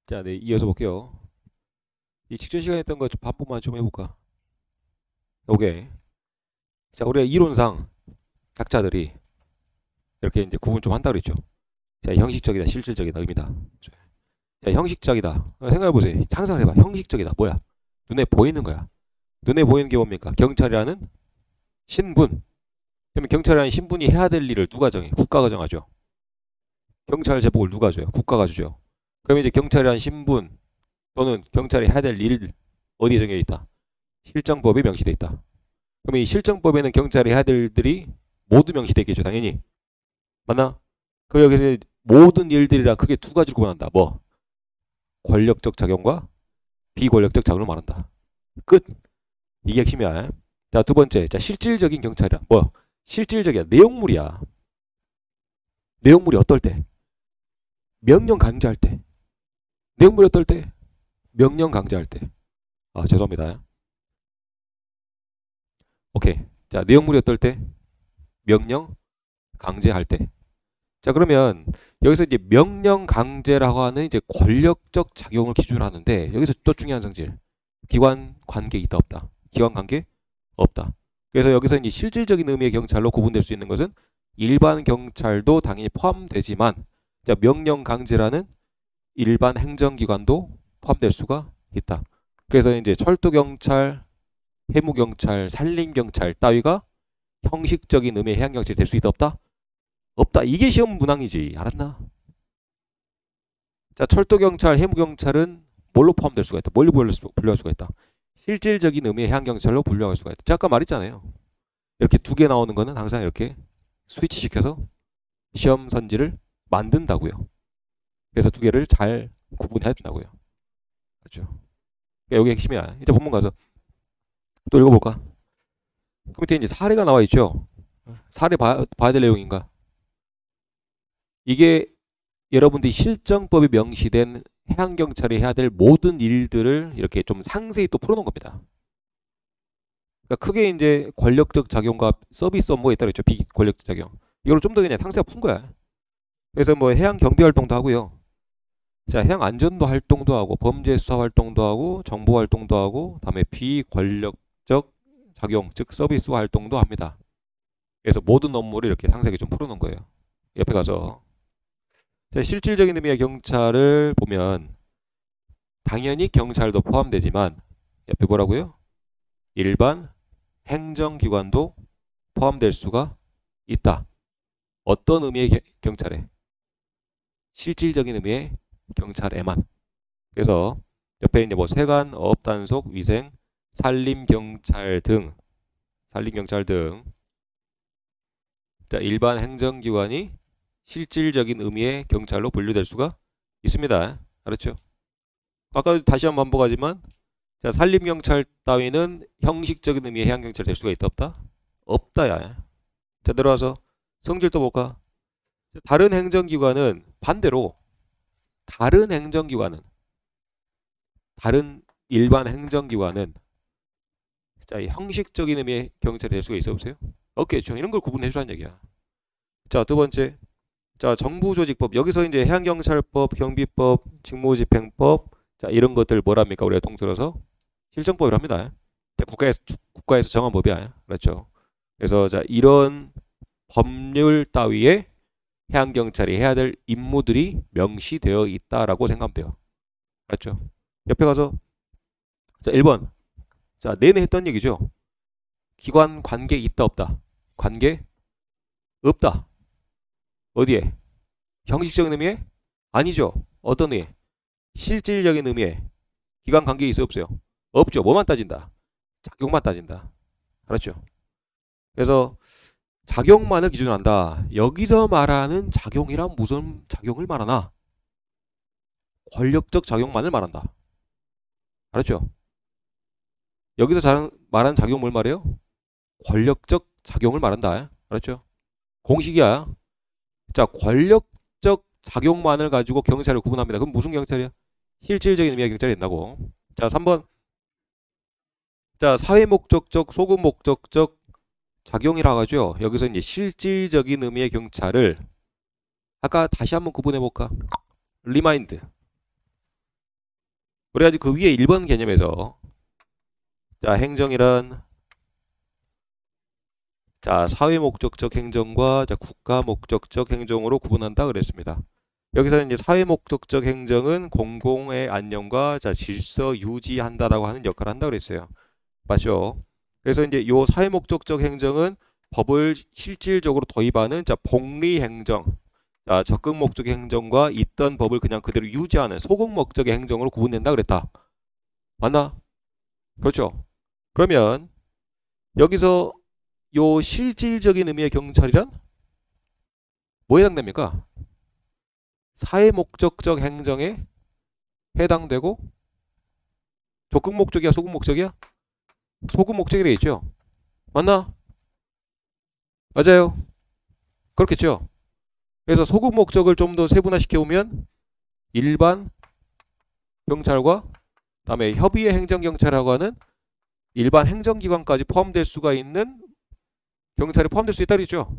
자, 네, 이어서 볼게요. 이 직전 시간에 했던 거 반복만 좀 해볼까? 오케이. 자, 우리가 이론상 학자들이 이렇게 이제 구분 좀 한다 그랬죠. 자, 형식적이다, 실질적이다, 의미다. 자, 형식적이다. 생각해보세요. 상상을 해봐. 형식적이다. 뭐야? 눈에 보이는 거야. 눈에 보이는 게 뭡니까? 경찰이라는 신분. 그러면 경찰이라는 신분이 해야 될 일을 누가 정해? 국가가 정하죠. 경찰 제복을 누가 줘요? 국가가 주죠. 그러면 이제 경찰이라는 신분 또는 경찰이 해야 될 일 어디에 정해 있다? 실정법에 명시돼 있다. 그럼 이 실정법에는 경찰이 해야 될 일들이 모두 명시돼 있겠죠, 당연히. 맞나? 그 여기서 모든 일들이라 크게 두 가지로 구분한다. 뭐? 권력적 작용과 비권력적 작용을 말한다. 끝. 이게 핵심이야. 자, 두 번째. 자, 실질적인 경찰이야. 뭐? 실질적이야. 내용물이야. 내용물이 어떨 때? 명령 강제할 때. 내용물이 어떨 때? 명령 강제할 때. 아, 죄송합니다. 오케이. 자, 내용물이 어떨 때? 명령 강제할 때. 자, 그러면 여기서 이제 명령 강제라고 하는 이제 권력적 작용을 기준으로 하는데 여기서 또 중요한 성질. 기관 관계 있다 없다. 기관 관계 없다. 그래서 여기서 이제 실질적인 의미의 경찰로 구분될 수 있는 것은 일반 경찰도 당연히 포함되지만 자, 명령 강제라는 일반 행정기관도 포함될 수가 있다. 그래서 이제 철도경찰, 해무경찰, 산림경찰 따위가 형식적인 의미의 해양경찰이 될 수 있다 없다? 없다. 이게 시험 문항이지. 알았나? 자, 철도경찰, 해무경찰은 뭘로 포함될 수가 있다? 뭘로 분류할 수가 있다? 실질적인 의미의 해양경찰로 분류할 수가 있다. 제가 아까 말했잖아요. 이렇게 두 개 나오는 거는 항상 이렇게 스위치 시켜서 시험 선지를 만든다고요. 그래서 두 개를 잘 구분해야 된다고요. 그렇죠? 여기 핵심이야. 이제 본문 가서 또 읽어볼까? 그 밑에 이제 사례가 나와 있죠. 사례 봐야 될 내용인가? 이게 여러분들이 실정법에 명시된 해양경찰이 해야 될 모든 일들을 이렇게 좀 상세히 또 풀어놓은 겁니다. 그러니까 크게 이제 권력적 작용과 서비스 업무에 있다 그랬죠. 비권력적 작용. 이걸 좀 더 그냥 상세히 푼 거야. 그래서 뭐 해양 경비 활동도 하고요. 자, 해양 안전도 활동도 하고 범죄 수사 활동도 하고 정보 활동도 하고 다음에 비권력적 작용 즉 서비스 활동도 합니다. 그래서 모든 업무를 이렇게 상세하게 좀 풀어놓은 거예요. 옆에 가서 자, 실질적인 의미의 경찰을 보면 당연히 경찰도 포함되지만 옆에 뭐라고요? 일반 행정기관도 포함될 수가 있다. 어떤 의미의 경찰에? 실질적인 의미의 경찰에만. 그래서 옆에 이제 뭐 세관, 어업단속, 위생, 산림경찰 등, 산림경찰 등 자, 일반 행정기관이 실질적인 의미의 경찰로 분류될 수가 있습니다. 알았죠? 아까 다시 한번 반복하지만 자, 산림경찰 따위는 형식적인 의미의 해양경찰 될 수가 있다 없다? 없다야. 자, 들어와서 성질 또 볼까? 다른 행정기관은 반대로 다른 행정기관은 다른 일반 행정기관은 자, 형식적인 의미의 경찰이 될 수가 있어 보세요? 없겠죠. 이런 걸 구분해 주라는 얘기야. 자, 두 번째. 자, 정부조직법. 여기서 이제 해양경찰법, 경비법, 직무집행법 자, 이런 것들 뭐랍니까? 우리가 통틀어서 실정법이라 합니다. 국가에서 정한 법이야. 그렇죠? 그래서 자, 이런 법률 따위에 해양경찰이 해야 될 임무들이 명시되어 있다라고 생각하면 돼요. 맞죠? 옆에 가서 자, 1번. 자, 내내 했던 얘기죠. 기관 관계 있다 없다. 관계 없다. 어디에? 형식적인 의미에? 아니죠. 어떤 의미에? 실질적인 의미에 기관 관계 있어 없어요? 없죠. 뭐만 따진다? 작용만 따진다. 알았죠? 그래서 작용만을 기준으로 한다. 여기서 말하는 작용이란 무슨 작용을 말하나? 권력적 작용만을 말한다. 알았죠? 여기서 말하는 작용 뭘 말해요? 권력적 작용을 말한다. 알았죠? 공식이야. 자, 권력적 작용만을 가지고 경찰을 구분합니다. 그럼 무슨 경찰이야? 실질적인 의미의 경찰이 된다고. 자, 3번. 자, 사회 목적적, 소급 목적적 작용이라고 하죠. 여기서 이제 실질적인 의미의 경찰을 아까 다시 한번 구분해 볼까? 리마인드. 그래가지고 그 위에 1번 개념에서 자, 행정이란 자, 사회 목적적 행정과 자, 국가 목적적 행정으로 구분한다 그랬습니다. 여기서는 이제 사회 목적적 행정은 공공의 안녕과 자, 질서 유지한다라고 하는 역할을 한다 그랬어요. 맞죠? 그래서 이제 요 사회 목적적 행정은 법을 실질적으로 도입하는 자, 복리 행정, 자, 적극 목적의 행정과 있던 법을 그냥 그대로 유지하는 소극 목적의 행정으로 구분된다 그랬다. 맞나? 그렇죠? 그러면 여기서 요 실질적인 의미의 경찰이란 뭐에 해당됩니까? 사회 목적적 행정에 해당되고 적극 목적이야, 소극 목적이야? 소극 목적이 되겠죠. 맞나? 맞아요. 그렇겠죠. 그래서 소극 목적을 좀 더 세분화시켜 보면 일반 경찰과 그다음에 협의회 행정경찰이라고 하는 일반 행정기관까지 포함될 수가 있는 경찰이 포함될 수 있다 그랬죠.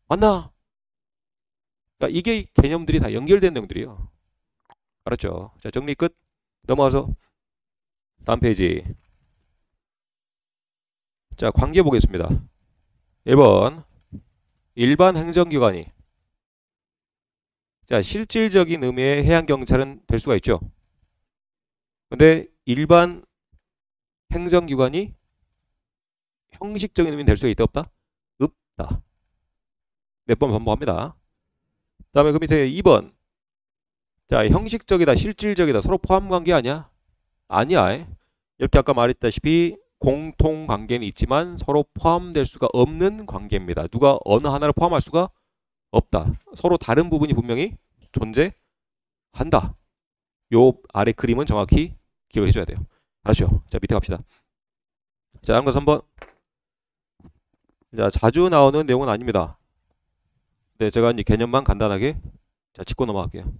맞나? 그러니까 이게 개념들이 다 연결된 내용들이에요. 알았죠? 자, 정리 끝. 넘어가서 다음 페이지. 자, 관계 보겠습니다. 1번 일반 행정기관이 자, 실질적인 의미의 해양경찰은 될 수가 있죠. 근데 일반 행정기관이 형식적인 의미는 될 수가 있다 없다? 없다. 몇 번 반복합니다. 그 다음에 그 밑에 2번 자, 형식적이다 실질적이다 서로 포함관계 아니야? 아니야. 이렇게 아까 말했다시피 공통관계는 있지만 서로 포함될 수가 없는 관계입니다. 누가 어느 하나를 포함할 수가 없다. 서로 다른 부분이 분명히 존재한다. 요 아래 그림은 정확히 기억을 해줘야 돼요. 알았죠? 자, 밑에 갑시다. 자, 다음 거 3번. 자, 자주 나오는 내용은 아닙니다. 네, 제가 이제 개념만 간단하게 자, 짚고 넘어갈게요.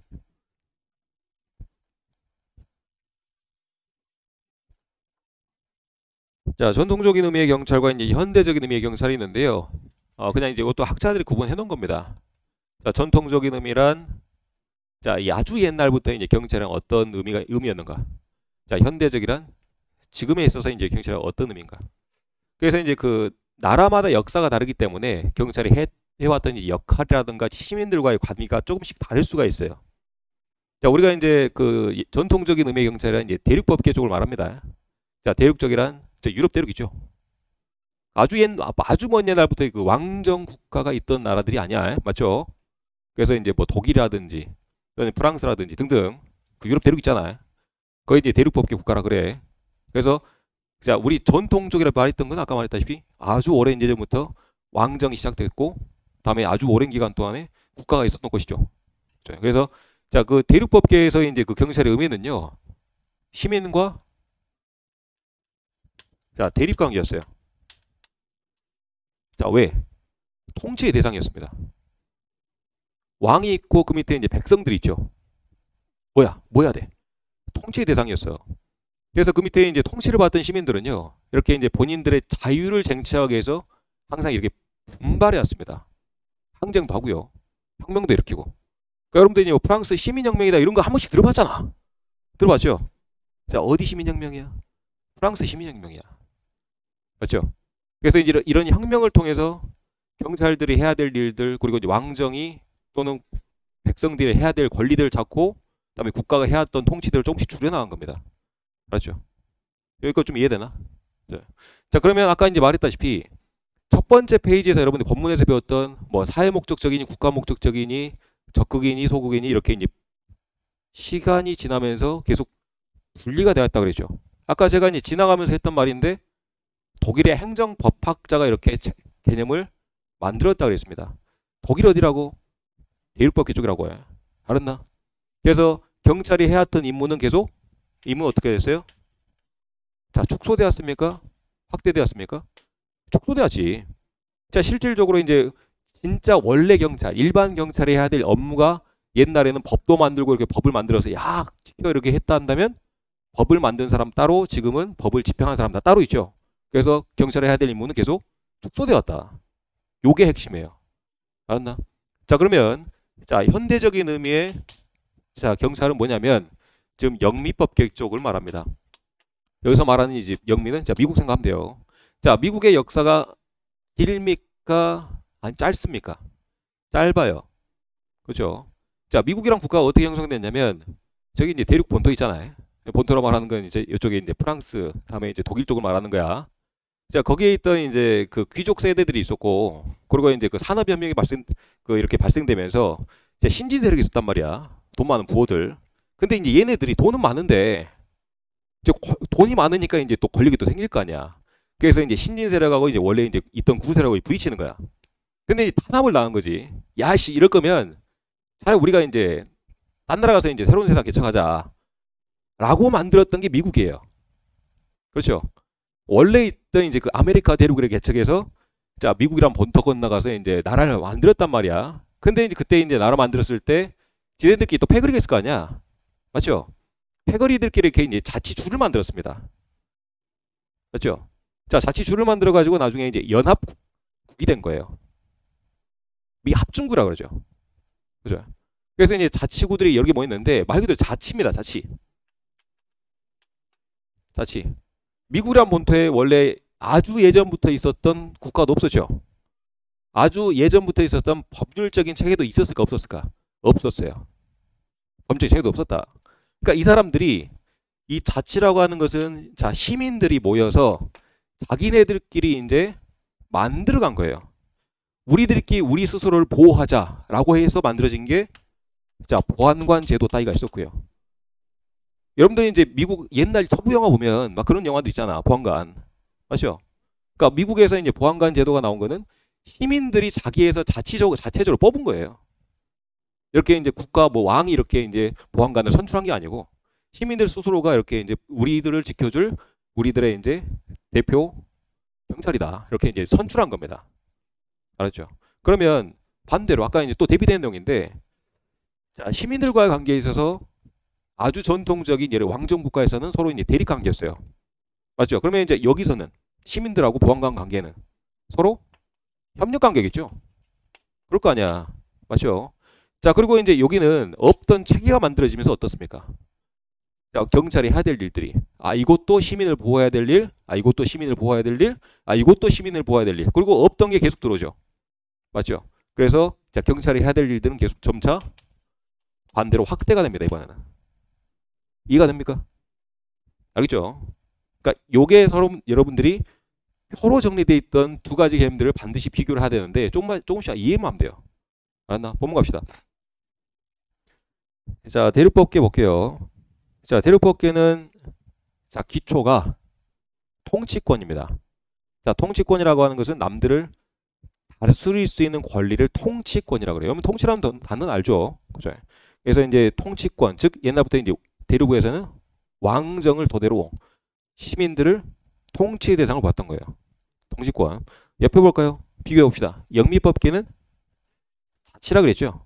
자, 전통적인 의미의 경찰과 이제 현대적인 의미의 경찰이 있는데요. 그냥 이제 이것도 학자들이 구분해 놓은 겁니다. 자, 전통적인 의미란 자, 이 아주 옛날부터 이제 경찰은 어떤 의미였는가? 자, 현대적이란 지금에 있어서 이제 경찰은 어떤 의미인가? 그래서 이제 그 나라마다 역사가 다르기 때문에 경찰이 해왔던 이 역할이라든가 시민들과의 관계가 조금씩 다를 수가 있어요. 자, 우리가 이제 그 전통적인 의미의 경찰은 이제 대륙법계 쪽을 말합니다. 자, 대륙적이란 유럽 대륙이죠. 아주 먼 옛날부터 그 왕정 국가가 있던 나라들이 아니야, 맞죠? 그래서 이제 뭐 독일이라든지 또는 프랑스라든지 등등 그 유럽 대륙 있잖아요. 거의 이제 대륙법계 국가라 그래. 그래서 자, 우리 전통적이라 말했던 건 아까 말했다시피 아주 오랜 예전부터 왕정이 시작됐고 다음에 아주 오랜 기간 동안에 국가가 있었던 것이죠. 그래서 자, 그 대륙법계에서 이제 그 경찰의 의미는요, 시민과 자, 대립관계였어요. 자, 왜? 통치의 대상이었습니다. 왕이 있고 그 밑에 이제 백성들이 있죠. 뭐 해야 돼? 통치의 대상이었어요. 그래서 그 밑에 이제 통치를 받던 시민들은요, 이렇게 이제 본인들의 자유를 쟁취하기 위해서 항상 이렇게 분발해 왔습니다. 항쟁도 하고요, 혁명도 일으키고. 그러니까 여러분들이 뭐 프랑스 시민혁명이다 이런 거 한 번씩 들어봤잖아. 들어봤죠? 자, 어디 시민혁명이야? 프랑스 시민혁명이야. 맞죠? 그래서 이제 이런 혁명을 통해서 경찰들이 해야 될 일들, 그리고 이제 왕정이 또는 백성들이 해야 될 권리들을 잡고 그다음에 국가가 해왔던 통치들을 조금씩 줄여나간 겁니다. 맞죠? 여기까지 좀 이해되나? 네. 자, 그러면 아까 이제 말했다시피 첫 번째 페이지에서 여러분들 본문에서 배웠던 뭐 사회 목적적이니 국가 목적적이니 적극이니 소극이니 이렇게 이제 시간이 지나면서 계속 분리가 되었다 그랬죠. 아까 제가 이제 지나가면서 했던 말인데 독일의 행정법학자가 이렇게 개념을 만들었다 그랬습니다. 독일 어디라고? 대륙법계 쪽이라고 해. 알았나? 그래서 경찰이 해왔던 임무는 계속 어떻게 됐어요? 자, 축소되었습니까? 확대되었습니까? 축소되었지. 자, 실질적으로 이제 진짜 원래 경찰, 일반 경찰이 해야 될 업무가 옛날에는 법도 만들고 이렇게 법을 만들어서 야, 지켜 이렇게 했다 한다면 법을 만든 사람 따로, 지금은 법을 집행한 사람 다 따로 있죠. 그래서 경찰이 해야 될 임무는 계속 축소되었다. 요게 핵심이에요. 알았나? 자, 그러면 자, 현대적인 의미의 자, 경찰은 뭐냐면 지금 영미법계 쪽을 말합니다. 여기서 말하는 이제 영미는 자 미국 생각하면 돼요. 자 미국의 역사가 길입니까? 아니 짧습니까? 짧아요. 그렇죠? 자 미국이랑 국가가 어떻게 형성됐냐면 저기 이제 대륙 본토 있잖아요. 본토로 말하는 건 이제 이쪽에 이제 프랑스, 다음에 이제 독일 쪽을 말하는 거야. 자 거기에 있던 이제 그 귀족 세대들이 있었고, 그리고 이제 그 산업혁명이 이렇게 발생되면서 이제 신진 세력이 있었단 말이야. 돈 많은 부호들. 근데 이제 얘네들이 돈은 많은데 이제 돈이 많으니까 이제 또 권력이 또 생길 거 아니야. 그래서 이제 신진 세력하고 이제 원래 이제 있던 구구 세력하고 부딪히는 거야. 근데 이제 탄압을 당한 거지. 야씨 이럴 거면 차라리 우리가 이제 딴 나라 가서 이제 새로운 세상 개척하자 라고 만들었던 게 미국이에요. 그렇죠? 원래 있던 이제 그 아메리카 대륙을 개척해서 자 미국이랑 본토 건너가서 이제 나라를 만들었단 말이야. 근데 이제 그때 이제 나라 만들었을 때 지네들끼리 또 패거리가 있을 거 아니야. 맞죠? 패거리들끼리 이렇게 이제 자치주를 만들었습니다. 맞죠? 자 자치주를 만들어 가지고 나중에 이제 연합국이 된 거예요. 미 합중국이라고 그러죠. 그죠? 그래서 이제 자치구들이 여러 개 모였는데 말 그대로 자치입니다. 자치. 자치. 미국이란 본토에 원래 아주 예전부터 있었던 국가도 없었죠. 아주 예전부터 있었던 법률적인 체계도 있었을까 없었을까? 없었어요. 법률적인 체계도 없었다. 그러니까 이 사람들이 이 자치라고 하는 것은 자 시민들이 모여서 자기네들끼리 이제 만들어간 거예요. 우리들끼리 우리 스스로를 보호하자라고 해서 만들어진 게 자 보안관 제도 따위가 있었고요. 여러분들이 이제 미국 옛날 서부 영화 보면 막 그런 영화도 있잖아. 보안관. 맞죠? 그러니까 미국에서 이제 보안관 제도가 나온 거는 시민들이 자기에서 자체적으로 뽑은 거예요. 이렇게 이제 국가 뭐 왕이 이렇게 이제 보안관을 선출한 게 아니고 시민들 스스로가 이렇게 이제 우리들을 지켜줄 우리들의 이제 대표 경찰이다. 이렇게 이제 선출한 겁니다. 알았죠? 그러면 반대로 아까 이제 또 대비되는 내용인데 자, 시민들과의 관계에 있어서 아주 전통적인 예를 왕정 국가에서는 서로 이제 대립 관계였어요. 맞죠? 그러면 이제 여기서는 시민들하고 보안관 관계는 서로 협력 관계겠죠. 그럴 거 아니야. 맞죠? 자, 그리고 이제 여기는 없던 체계가 만들어지면서 어떻습니까? 자, 경찰이 해야 될 일들이 이것도 시민을 보호해야 될 일, 이것도 시민을 보호해야 될 일, 이것도 시민을 보호해야 될 일. 그리고 없던 게 계속 들어오죠. 맞죠? 그래서 자, 경찰이 해야 될 일들은 계속 점차 반대로 확대가 됩니다. 이번에는. 이해가 됩니까? 알겠죠? 그러니까 요게 서로 여러분들이 표로 정리되어 있던 두 가지 개념들을 반드시 비교를 해야 되는데 조금씩 이해만 하면 돼요. 알았나? 본문 갑시다. 자, 대륙법계 볼게요. 자, 대륙법계는 자, 기초가 통치권입니다. 자, 통치권이라고 하는 것은 남들을 다스릴 수 있는 권리를 통치권이라고 그래요. 여러분 통치라는 단어는 알죠? 그죠? 그래서 이제 통치권, 즉 옛날부터 이제 대륙에서는 왕정을 토대로 시민들을 통치 대상을 봤던 거예요. 통치권. 옆에 볼까요? 비교해 봅시다. 영미법계는 자치라 그랬죠.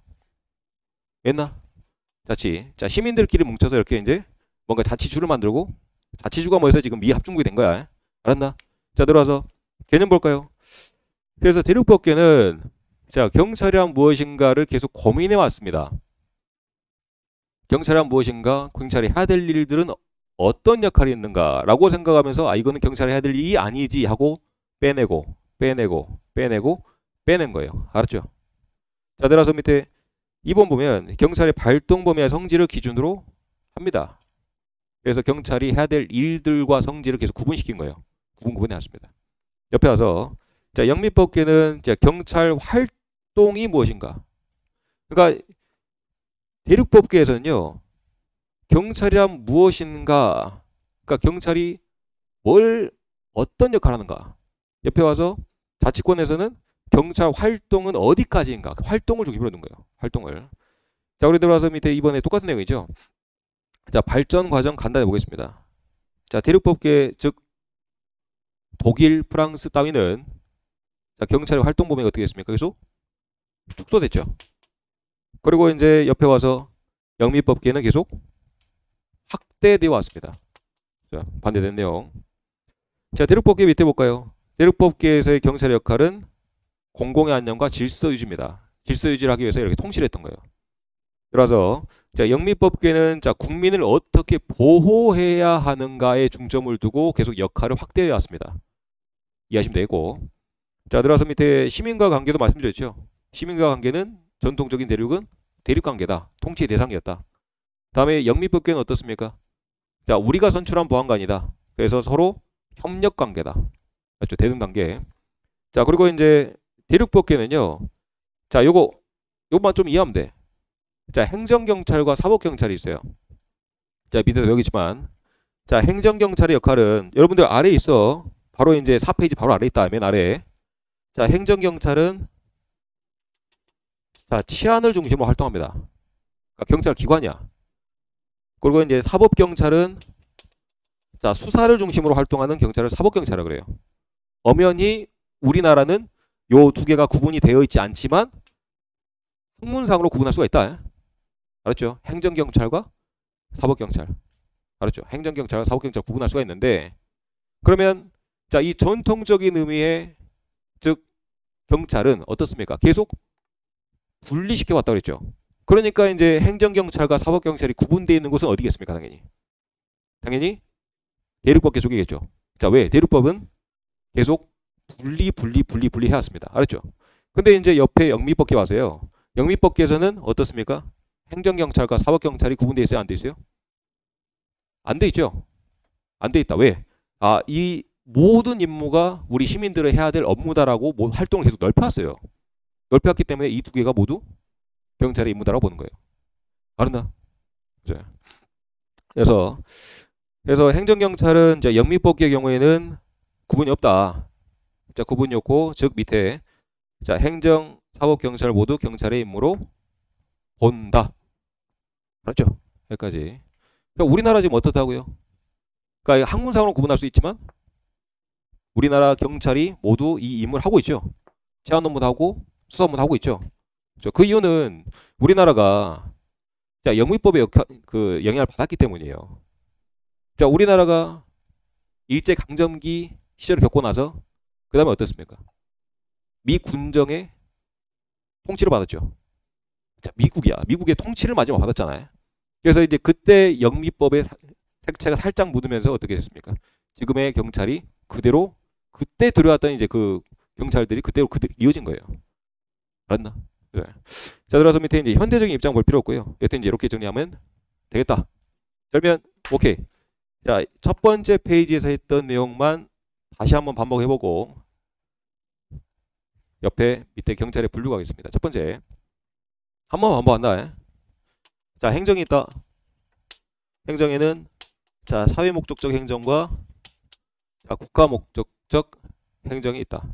옛날 자치. 자, 시민들끼리 뭉쳐서 이렇게 이제 뭔가 자치주를 만들고 자치주가 모여서 지금 미합중국이 된 거야. 알았나? 자, 들어와서 개념 볼까요? 그래서 대륙법계는 자, 경찰이란 무엇인가를 계속 고민해 왔습니다. 경찰이란 무엇인가? 경찰이 해야 될 일들은 어떤 역할이 있는가라고 생각하면서 이거는 경찰이 해야 될 일이 아니지 하고 빼내고 빼낸 거예요. 알았죠? 자, 들어서 밑에 2번 보면 경찰의 발동 범위와 성질을 기준으로 합니다. 그래서 경찰이 해야 될 일들과 성질을 계속 구분시킨 거예요. 구분해 놨습니다. 옆에 와서 자, 영미법계는 자, 경찰 활동이 무엇인가? 그러니까 대륙법계에서는요. 경찰이란 무엇인가? 그러니까 경찰이 어떤 역할을 하는가? 옆에 와서 자치권에서는 경찰 활동은 어디까지인가? 활동을 중심으로 두는 거예요. 활동을. 자, 우리 들어와서 밑에 이번에 똑같은 내용이죠. 자, 발전 과정 간단히 보겠습니다. 자, 대륙법계 즉 독일, 프랑스 따위는 자, 경찰의 활동 범위가 어떻게 됐습니까? 계속 축소됐죠. 그리고 이제 옆에 와서 영미법계는 계속 확대되어 왔습니다. 자, 반대된 내용. 자, 대륙법계 밑에 볼까요? 대륙법계에서의 경찰의 역할은 공공의 안녕과 질서 유지입니다. 질서 유지를 하기 위해서 이렇게 통치를 했던 거예요. 따라서 자, 영미법계는 자, 국민을 어떻게 보호해야 하는가에 중점을 두고 계속 역할을 확대해 왔습니다. 이해하시면 되고. 자, 들어서 밑에 시민과 관계도 말씀드렸죠. 시민과 관계는 전통적인 대륙은 대륙관계다. 통치 대상이었다. 다음에 영미법계는 어떻습니까? 자, 우리가 선출한 보안관이다. 그래서 서로 협력관계다. 맞죠? 대등관계. 자, 그리고 이제 대륙법계는요. 자, 요것만 좀 이해하면 돼. 자, 행정경찰과 사법경찰이 있어요. 자, 밑에서 여기지만. 자, 행정경찰의 역할은 여러분들 아래에 있어. 바로 이제 4페이지 바로 아래에 있다. 맨 아래에. 자, 행정경찰은 자, 치안을 중심으로 활동합니다. 그러니까 경찰 기관이야. 그리고 이제 사법경찰은 자, 수사를 중심으로 활동하는 경찰을 사법경찰이라고 그래요. 엄연히 우리나라는 요 두 개가 구분이 되어 있지 않지만 학문상으로 구분할 수가 있다. 알았죠? 행정경찰과 사법경찰. 알았죠? 행정경찰과 사법경찰 구분할 수가 있는데 그러면 자, 이 전통적인 의미의 즉 경찰은 어떻습니까? 계속 분리시켜 왔다고 그랬죠. 그러니까 이제 행정경찰과 사법경찰이 구분되어 있는 곳은 어디겠습니까? 당연히 대륙법계 쪽이겠죠. 자, 왜? 대륙법은 계속 분리 해왔습니다. 알았죠? 근데 이제 옆에 영미법계 와서요. 영미법계에서는 어떻습니까? 행정경찰과 사법경찰이 구분되어 있어요? 안 돼 있어요? 안 돼 있죠? 안 돼 있다. 왜? 아, 이 모든 임무가 우리 시민들이 해야 될 업무다라고 활동을 계속 넓혀왔어요. 넓혀왔기 때문에 이 두 개가 모두 경찰의 임무다라고 보는 거예요. 알았나? 그래서 행정경찰은 이제 영미법계의 경우에는 구분이 없다. 자, 구분이 없고 즉 밑에 자, 행정, 사법, 경찰 모두 경찰의 임무로 본다. 알았죠? 여기까지. 그러니까 우리나라 지금 어떻다고요? 그러니까 학문상으로 구분할 수 있지만 우리나라 경찰이 모두 이 임무를 하고 있죠. 치안 업무도 하고 수사 업무도 하고 있죠. 그 이유는 우리나라가 자, 영미법의 영향을 받았기 때문이에요. 자, 우리나라가 일제 강점기 시절을 겪고 나서 그 다음에 어떻습니까? 미 군정의 통치를 받았죠. 자, 미국의 통치를 마지막 받았잖아요. 그래서 이제 그때 영미법의 색채가 살짝 묻으면서 어떻게 됐습니까? 지금의 경찰이 그대로 그때 들어왔던 이제 그 경찰들이 그대로 이어진 거예요. 알았나? 네. 자, 들어서 밑에 이제 현대적인 입장 볼 필요 없고요. 여튼 이제 이렇게 정리하면 되겠다. 그러면 오케이. 자, 첫 번째 페이지에서 했던 내용만 다시 한번 반복해보고 옆에 밑에 경찰에 분류가 하겠습니다. 첫 번째 한 번 반복한다. 자, 행정이 있다. 행정에는 자, 사회 목적적 행정과 자, 국가 목적적 행정이 있다.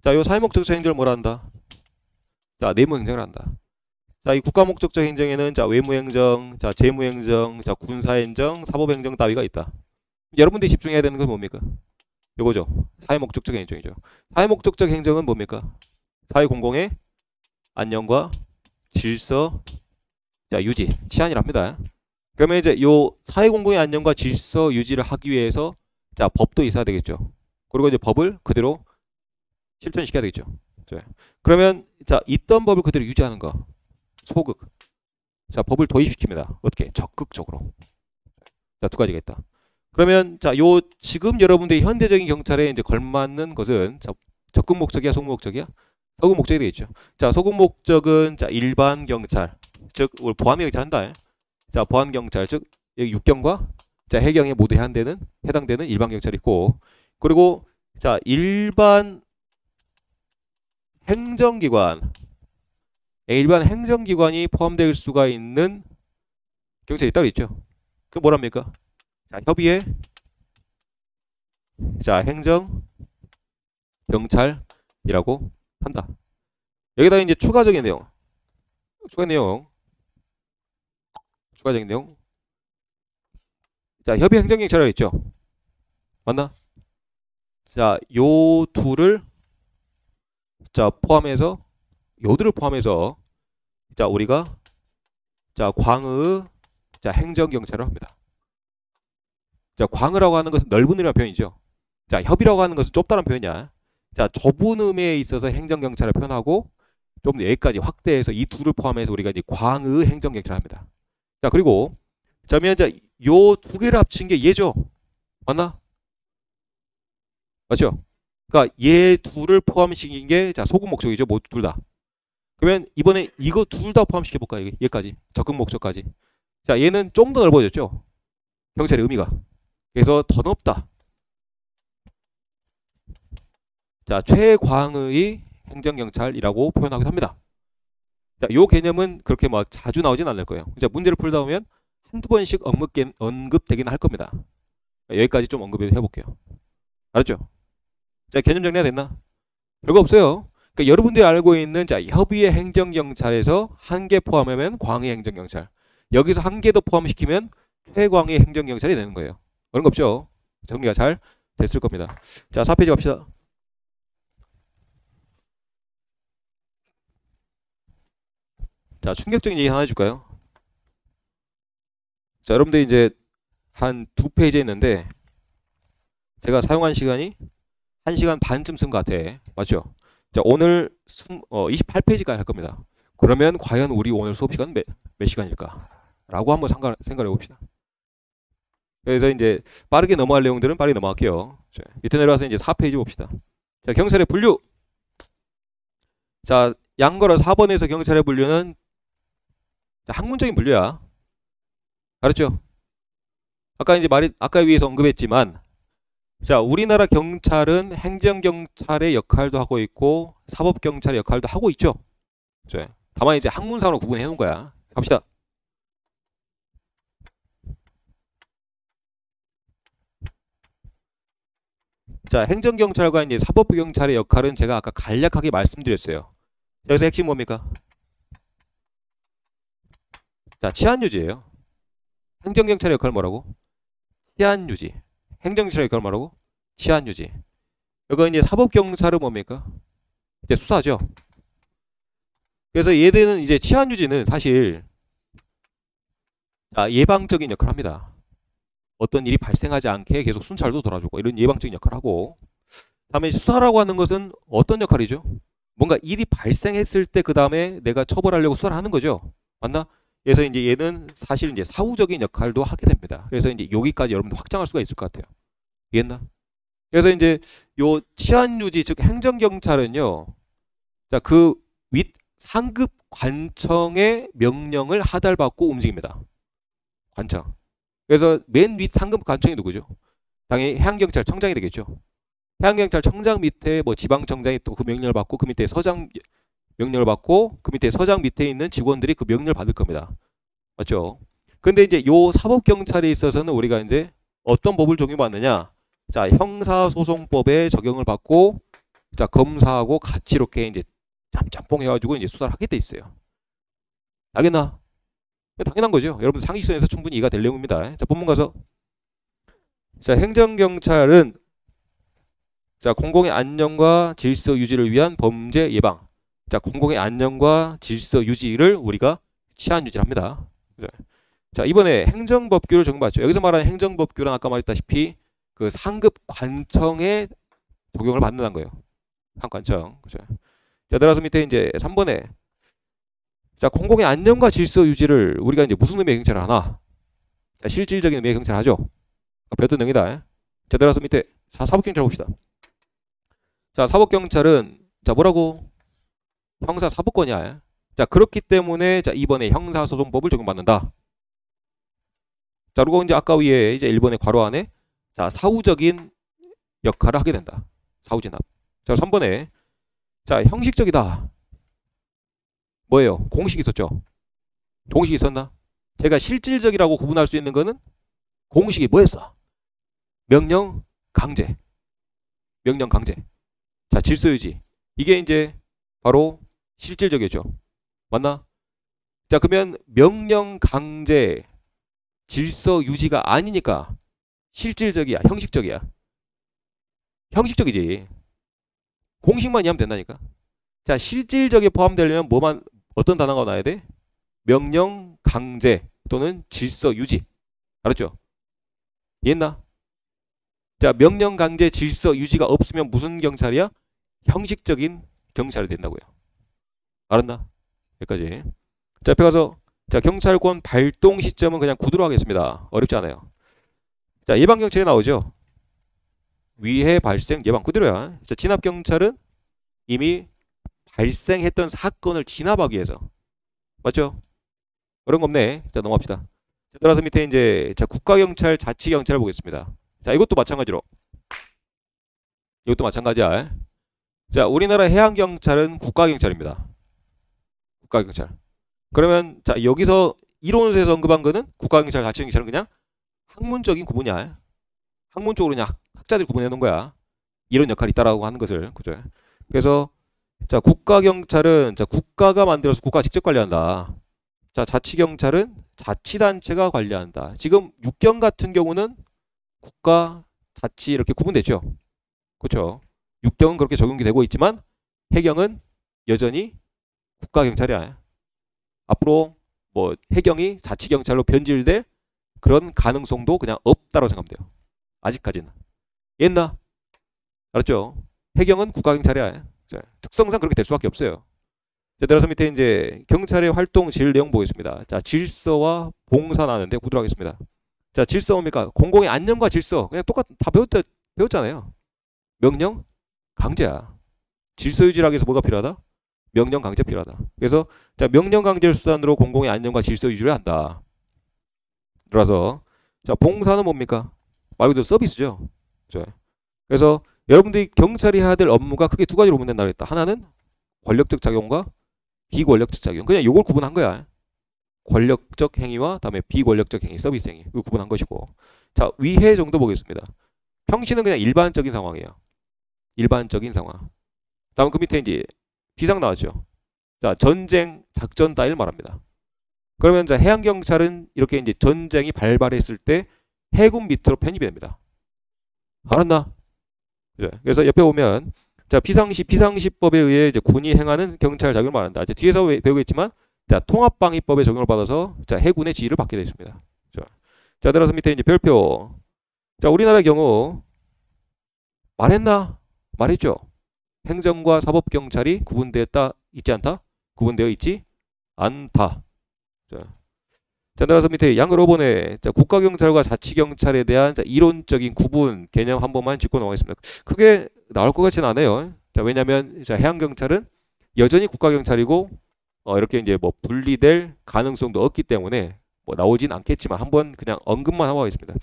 자, 요 사회 목적적 행정을 뭐라 한다? 자, 내무 행정을 한다. 자, 이 국가 목적적 행정에는 자, 외무 행정, 자, 재무 행정, 자, 군사 행정, 사법 행정 따위가 있다. 여러분들이 집중해야 되는 건 뭡니까? 요거죠. 사회 목적적 행정이죠. 사회 목적적 행정은 뭡니까? 사회 공공의 안녕과 질서, 자, 유지, 치안이랍니다. 그러면 이제 요 사회 공공의 안녕과 질서 유지를 하기 위해서 자, 법도 있어야 되겠죠. 그리고 이제 법을 그대로 실천시켜야 되겠죠. 자, 그러면 자, 있던 법을 그대로 유지하는 거. 소극. 자, 법을 도입시킵니다. 어떻게? 적극적으로. 자, 두 가지가 있다. 그러면 자, 요 지금 여러분들이 현대적인 경찰에 이제 걸맞는 것은 자, 적극 목적이야, 소극 목적이야? 소극 목적이 되겠죠. 자, 소극 목적은 자, 일반 경찰. 즉, 우리 보안에 한다. 자, 보안 경찰, 즉 여기 육경과 자, 해경에 모두 해당되는 일반 경찰이 있고, 그리고 자, 일반 행정기관, 일반 행정기관이 포함될 수가 있는 경찰이 따로 있죠. 그 뭐랍니까? 자, 협의회, 자, 행정 경찰이라고 한다. 여기다 이제 추가적인 내용. 자, 협의 행정경찰이라고 있죠. 맞나? 자, 요 둘을 자, 요들을 포함해서 자, 우리가 자, 광의 자, 행정경찰을 합니다. 자, 광의라고 하는 것은 넓은 의미의 표현이죠. 자, 협의라고 하는 것은 좁다는 표현이야. 자, 좁은 의미에 있어서 행정경찰을 표현하고 좀 더 여기까지 확대해서 이 둘을 포함해서 우리가 이제 광의 행정경찰을 합니다. 자, 그리고 자, 그러면 이제 요 두 개를 합친 게 얘죠. 맞나? 맞죠? 그러니까 얘 둘을 포함시킨 게 자, 소급 목적이죠. 모두 둘 다. 그러면 이번에 이거 둘 다 포함시켜 볼까요? 얘까지. 적극 목적까지. 자, 얘는 좀 더 넓어졌죠. 경찰의 의미가. 그래서 더 넓다. 자, 최광의 행정경찰이라고 표현하기도 합니다. 자, 요 개념은 그렇게 막 자주 나오진 않을 거예요. 자, 문제를 풀다 보면 한두 번씩 언급되긴 할 겁니다. 여기까지 좀 언급해 볼게요. 알았죠? 자, 개념 정리가 됐나? 별거 없어요. 그러니까 여러분들이 알고 있는 자, 협의의 행정경찰에서 한 개 포함하면 광의 행정경찰. 여기서 한 개 더 포함시키면 최광의 행정경찰이 되는 거예요. 그런 거 없죠? 정리가 잘 됐을 겁니다. 자, 4페이지 갑시다. 자, 충격적인 얘기 하나 해줄까요? 자, 여러분들 이제 한 두 페이지 있는데 제가 사용한 시간이 1시간 반쯤 쓴 것 같아. 맞죠? 자, 오늘 28페이지까지 할 겁니다. 그러면 과연 우리 오늘 수업 시간 몇 시간일까? 라고 한번 생각해 봅시다. 그래서 이제 빠르게 넘어갈 내용들은 빠르게 넘어갈게요. 자, 밑에 내려와서 이제 4페이지 봅시다. 자, 경찰의 분류. 자, 양거로 4번에서 경찰의 분류는 자, 학문적인 분류야. 알았죠? 아까 이제 아까 위에서 언급했지만 자, 우리나라 경찰은 행정경찰의 역할도 하고 있고 사법경찰의 역할도 하고 있죠. 자, 다만 이제 학문상으로 구분해 놓은 거야. 갑시다. 자, 행정경찰과 이제 사법경찰의 역할은 제가 아까 간략하게 말씀드렸어요. 여기서 핵심 뭡니까? 자, 치안유지예요. 행정경찰의 역할은 뭐라고? 치안유지. 행정경찰의 역할은 뭐라고? 치안유지. 이거 이제 사법경찰은 뭡니까? 이제 수사죠. 그래서 얘들은 이제 치안유지는 사실 예방적인 역할을 합니다. 어떤 일이 발생하지 않게 계속 순찰도 돌아주고 이런 예방적인 역할을 하고, 다음에 수사라고 하는 것은 어떤 역할이죠? 뭔가 일이 발생했을 때 그 다음에 내가 처벌하려고 수사를 하는 거죠. 맞나? 그래서 이제 얘는 사실 이제 사후적인 역할도 하게 됩니다. 그래서 이제 여기까지 여러분들 확장할 수가 있을 것 같아요. 이해했나? 그래서 이제 요 치안유지 즉 행정경찰은요, 자, 그 윗 상급 관청의 명령을 하달받고 움직입니다. 관청. 그래서 맨 윗 상급 관청이 누구죠? 당연히 해양경찰청장이 되겠죠. 해양경찰청장 밑에 뭐 지방청장이 또 그 명령을 받고 그 밑에 서장 명령을 받고 그 밑에 서장 밑에 있는 직원들이 그 명령을 받을 겁니다. 맞죠? 근데 이제 요 사법경찰에 있어서는 우리가 이제 어떤 법을 적용받느냐? 자, 형사소송법에 적용을 받고 자, 검사하고 같이 이렇게 이제 짬짬뽕 해가지고 이제 수사를 하게 돼 있어요. 알겠나? 당연한 거죠. 여러분 상식선에서 충분히 이해가 될 내용입니다. 자, 본문 가서. 자, 행정경찰은 자, 공공의 안녕과 질서 유지를 위한 범죄 예방. 자, 공공의 안녕과 질서 유지를 우리가 치안 유지를 합니다. 자, 이번에 행정법규를 적용받죠. 여기서 말하는 행정법규는 아까 말했다시피 그 상급 관청에 적용을 받는다는 거예요. 상관청. 그죠? 자, 따라서 밑에 이제 3번에 자, 공공의 안녕과 질서 유지를 우리가 이제 무슨 의미의 경찰을 하나? 자, 실질적인 의미의 경찰을 하죠. 별도 능이다. 자, 따라서 밑에 사법경찰 봅시다. 자, 사법경찰은 자, 뭐라고? 형사 사법권이야. 자, 그렇기 때문에 자, 이번에 형사소송법을 적용받는다. 자, 그리고 이제 아까 위에 이제 1번의 괄호 안에 자, 사후적인 역할을 하게 된다. 사후진압. 자, 3번에 자, 형식적이다. 뭐예요? 공식이 있었죠. 공식이 있었나? 제가 실질적이라고 구분할 수 있는 거는 공식이 뭐였어? 명령 강제. 명령 강제. 자, 질서유지. 이게 이제 바로 실질적이죠. 맞나? 자, 그러면 명령 강제 질서 유지가 아니니까 실질적이야, 형식적이야. 형식적이지. 공식만 이해하면 된다니까. 자, 실질적에 포함되려면 뭐만 어떤 단어가 나와야 돼? 명령 강제 또는 질서 유지. 알았죠? 이해했나? 자, 명령 강제 질서 유지가 없으면 무슨 경찰이야? 형식적인 경찰이 된다고요. 알았나? 여기까지. 자, 옆에 가서 자, 경찰권 발동 시점은 그냥 구두로 하겠습니다. 어렵지 않아요. 자, 예방경찰이 나오죠. 위해 발생 예방 그대로야. 자, 진압경찰은 이미 발생했던 사건을 진압하기 위해서. 맞죠? 그런 거 없네. 자, 넘어갑시다. 자, 따라서 밑에 이제 자, 국가경찰, 자치경찰을 보겠습니다. 자, 이것도 마찬가지로. 이것도 마찬가지야. 자, 우리나라 해양경찰은 국가경찰입니다. 국가경찰. 그러면 자, 여기서 이론에서 언급한 거는 국가경찰, 자치경찰은 그냥 학문적인 구분이야. 학문적으로 그냥 학자들이 구분해 놓은 거야. 이런 역할이 있다라고 하는 것을. 그죠? 그래서 자, 국가경찰은 자, 국가가 만들어서 국가가 직접 관리한다. 자, 자치경찰은 자치단체가 관리한다. 지금 육경 같은 경우는 국가, 자치 이렇게 구분됐죠. 그렇죠? 육경은 그렇게 적용이 되고 있지만 해경은 여전히 국가경찰이야. 앞으로 뭐 해경이 자치경찰로 변질될 그런 가능성도 그냥 없다고 생각하면 돼요. 아직까지는. 옛날 알았죠? 해경은 국가경찰이야. 특성상 그렇게 될 수밖에 없어요. 자, 따라서 밑에 이제 경찰의 활동 질 내용 보겠습니다. 자, 질서와 봉사하는데 구두로 하겠습니다. 자, 질서 뭡니까? 공공의 안녕과 질서. 그냥 다 배웠잖아요. 명령, 강제야. 질서 유지하기 위해서 뭐가 필요하다? 명령, 강제 필요하다. 그래서 자, 명령, 강제를 수단으로 공공의 안녕과 질서 유지를 한다. 따라서 자, 봉사는 뭡니까? 말 그대로 서비스죠. 그래서 여러분들이 경찰이 해야 될 업무가 크게 두 가지로 구분된다고 했다. 하나는 권력적 작용과 비권력적 작용. 그냥 이걸 구분한 거야. 권력적 행위와 다음에 비권력적 행위, 서비스 행위. 이걸 구분한 것이고. 자, 위해 정도 보겠습니다. 평시는 그냥 일반적인 상황이에요. 일반적인 상황. 다음 그 밑에 이제 비상 나왔죠. 자, 전쟁, 작전 따위를 말합니다. 그러면 자, 해양경찰은 이렇게 이제 전쟁이 발발했을 때 해군 밑으로 편입이 됩니다. 알았나? 그래서 옆에 보면 자, 비상시법에 의해 이제 군이 행하는 경찰 작용을 말한다. 이제 뒤에서 배우겠지만 자, 통합방위법의 적용을 받아서 자, 해군의 지휘를 받게 되겠습니다. 자, 따라서 밑에 이제 별표. 자, 우리나라의 경우 말했나? 말했죠. 행정과 사법경찰이 구분되었다 있지 않다? 구분되어 있지 않다. 자, 따라서 밑에 양을 5번에 자, 국가경찰과 자치경찰에 대한 자, 이론적인 구분 개념 한 번만 짚고 넘어가겠습니다. 크게 나올 것 같지는 않아요. 자, 왜냐하면 자, 해양경찰은 여전히 국가경찰이고 이렇게 이제 뭐 분리될 가능성도 없기 때문에 뭐 나오진 않겠지만 한번 그냥 언급만 하고 가겠습니다.